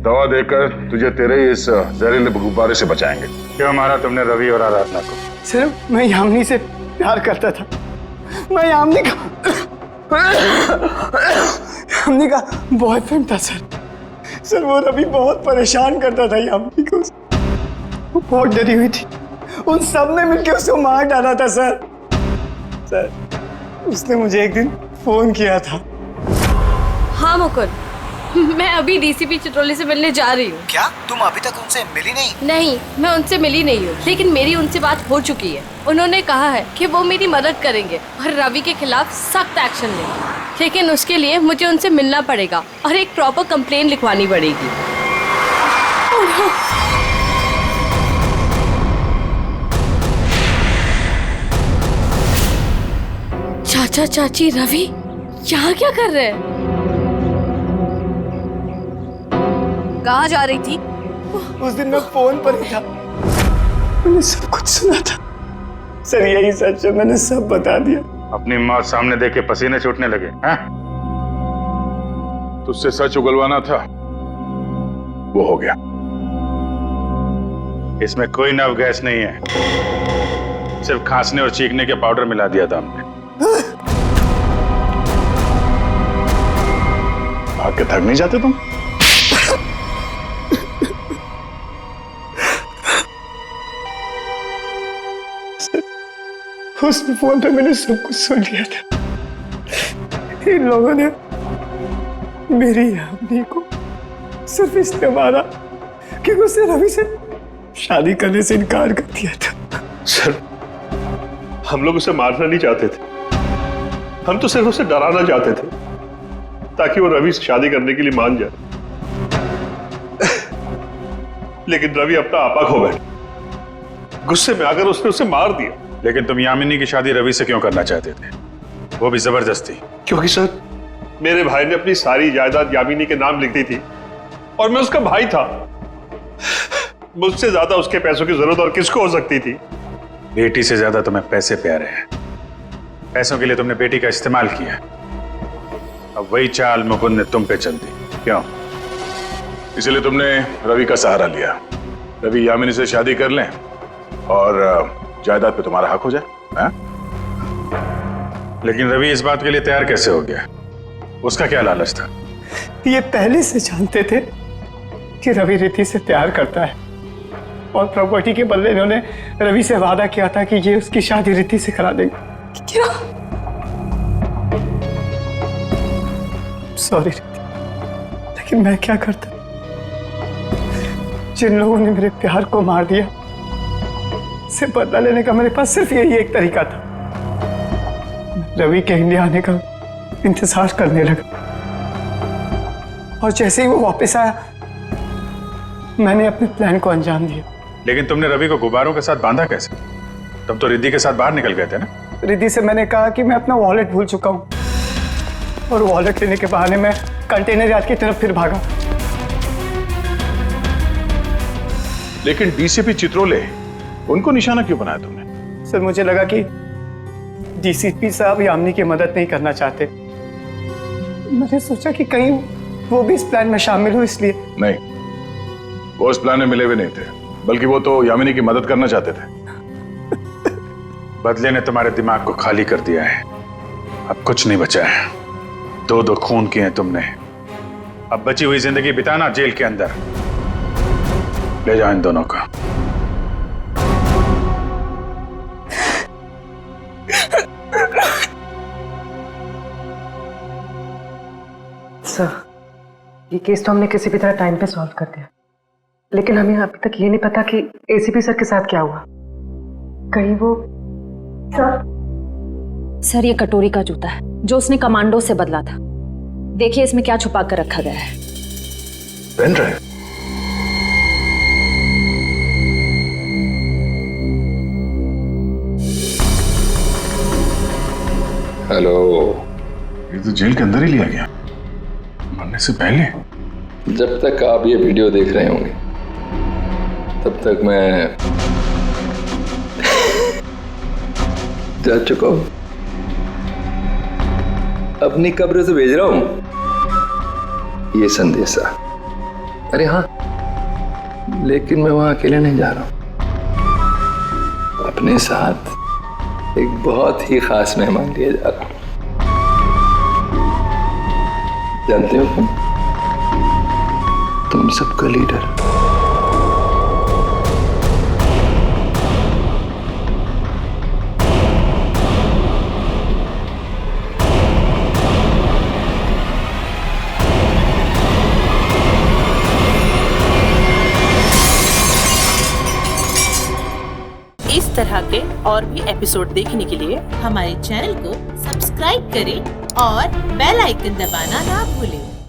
दवा देकर तुझे तेरे इस जहरीले गुब्बारे से बचाएंगे। क्यों मारा तुमने रवि और आराधना को? सर, मैं यामिनी से प्यार करता था। मैं यामिनी का बॉयफ्रेंड था सर। वो रवि बहुत परेशान करता था यामिनी को। वो बहुत डरी हुई थी, उन सब ने मिलकर उसको मार डाला था सर। उसने मुझे एक दिन फोन किया था। हाँ मुकुंद, मैं अभी डीसीपी चित्रोली से मिलने जा रही हूँ। क्या तुम अभी तक उनसे मिली नहीं? नहीं, मैं उनसे मिली नहीं हूँ, लेकिन मेरी उनसे बात हो चुकी है। उन्होंने कहा है कि वो मेरी मदद करेंगे और रवि के खिलाफ सख्त एक्शन लेंगे, लेकिन उसके लिए मुझे उनसे मिलना पड़ेगा और एक प्रॉपर कंप्लेन लिखवानी पड़ेगी। चाचा चाची, रवि यहाँ क्या कर रहे हैं? कहाँ जा रही थी? उस दिन मैं फोन पर ही था, मैंने सब कुछ सुना था सर। यही सच है, मैंने सब बता दिया। अपनी मौत सामने देख के पसीने छूटने लगे हैं? तुझसे सच उगलवाना था, वो हो गया। इसमें कोई नव गैस नहीं है, सिर्फ खांसने और चीखने के पाउडर मिला दिया था हमने। भाग के थक नहीं जाते तुम? उस फोन पे मैंने सब कुछ सुन लिया था। इन लोगों ने मेरी यामिनी को सिर्फ इसलिए मारा क्योंकि उसने रवि से शादी करने से इनकार कर दिया था। सर, हम लोग उसे मारना नहीं चाहते थे, हम तो सिर्फ उसे डराना चाहते थे ताकि वो रवि से शादी करने के लिए मान जाए। लेकिन रवि अपना आपा खो बैठा, गुस्से में आकर उसने उसे मार दिया। लेकिन तुम यामिनी की शादी रवि से क्यों करना चाहते थे? वो भी जबरदस्ती। क्योंकि सर मेरे भाई ने अपनी सारी जायदाद यामिनी के नाम लिख दी थी और मैं उसका भाई था। मुझसे ज्यादा उसके पैसों की जरूरत और किसको हो सकती थी? बेटी से ज्यादा तुम्हें पैसे प्यारे हैं। पैसों के लिए तुमने बेटी का इस्तेमाल किया। अब वही चाल मुकुंद ने तुम पे चल दी। क्यों? इसलिए तुमने रवि का सहारा लिया। रवि यामिनी से शादी कर लें और जायदाद पे तुम्हारा हक हो जाए। हाँ? लेकिन रवि इस बात के लिए तैयार कैसे हो गया? उसका क्या लालच था? ये पहले से जानते थे कि रवि रिद्धि से प्यार करता है और प्रॉपर्टी के बदले इन्होंने रवि से वादा किया था कि ये उसकी शादी रिद्धि से करा देंगे। क्या? सॉरी रिद्धि, लेकिन मैं क्या करता? जिन लोगों ने मेरे प्यार को मार दिया, से बदला लेने का मेरे पास सिर्फ यही एक तरीका था। रवि के इंडिया आने का इंतजार करने लगा और जैसे ही वो वापस आया मैंने अपने प्लान को अंजाम दिया। लेकिन तुमने रवि को गुब्बारों के साथ बांधा कैसे? तुम तो रिद्धि के साथ बाहर निकल गए थे ना? रिद्धि से मैंने कहा कि मैं अपना वॉलेट भूल चुका हूँ और वॉलेट लेने के बहाने मैं कंटेनर यार्ड की तरफ फिर भागा। लेकिन डीसीपी चित्रोले, उनको निशाना क्यों बनाया तुमने? सर मुझे लगा कि डीसीपी साहब यामिनी की मदद नहीं करना चाहते। मैंने सोचा कि कहीं वो भी इस प्लान में शामिल हो, इसलिए। नहीं, वो इस प्लान में मिले हुए नहीं थे, बल्कि वो तो यामिनी की मदद करना चाहते थे। बदले ने तुम्हारे दिमाग को खाली कर दिया है। अब कुछ नहीं बचा है। दो दो खून किए हैं तुमने। अब बची हुई जिंदगी बिताना जेल के अंदर। ले जाओ इन दोनों का। सर, ये केस तो हमने किसी भी तरह टाइम पे सॉल्व कर दिया, लेकिन हमें अभी तक ये नहीं पता कि एसीपी सर के साथ क्या हुआ। कहीं वो सर ये कटोरी का जूता है जो उसने कमांडो से बदला था। देखिए इसमें क्या छुपा कर रखा गया है। Pen drive. हेलो। ये तो जेल के अंदर ही लिया गया, मरने से पहले। जब तक आप ये वीडियो देख रहे होंगे तब तक मैं जा चुका हूं। अपनी कब्र से भेज रहा हूं ये संदेशा। अरे हाँ, लेकिन मैं वहां अकेले नहीं जा रहा हूं। अपने साथ एक बहुत ही खास मेहमान लिए जा रहा हूं। जानते हो तुम सबका लीडर। इस तरह के और भी एपिसोड देखने के लिए हमारे चैनल को सब्सक्राइब करें और बेल आइकन दबाना ना भूलें।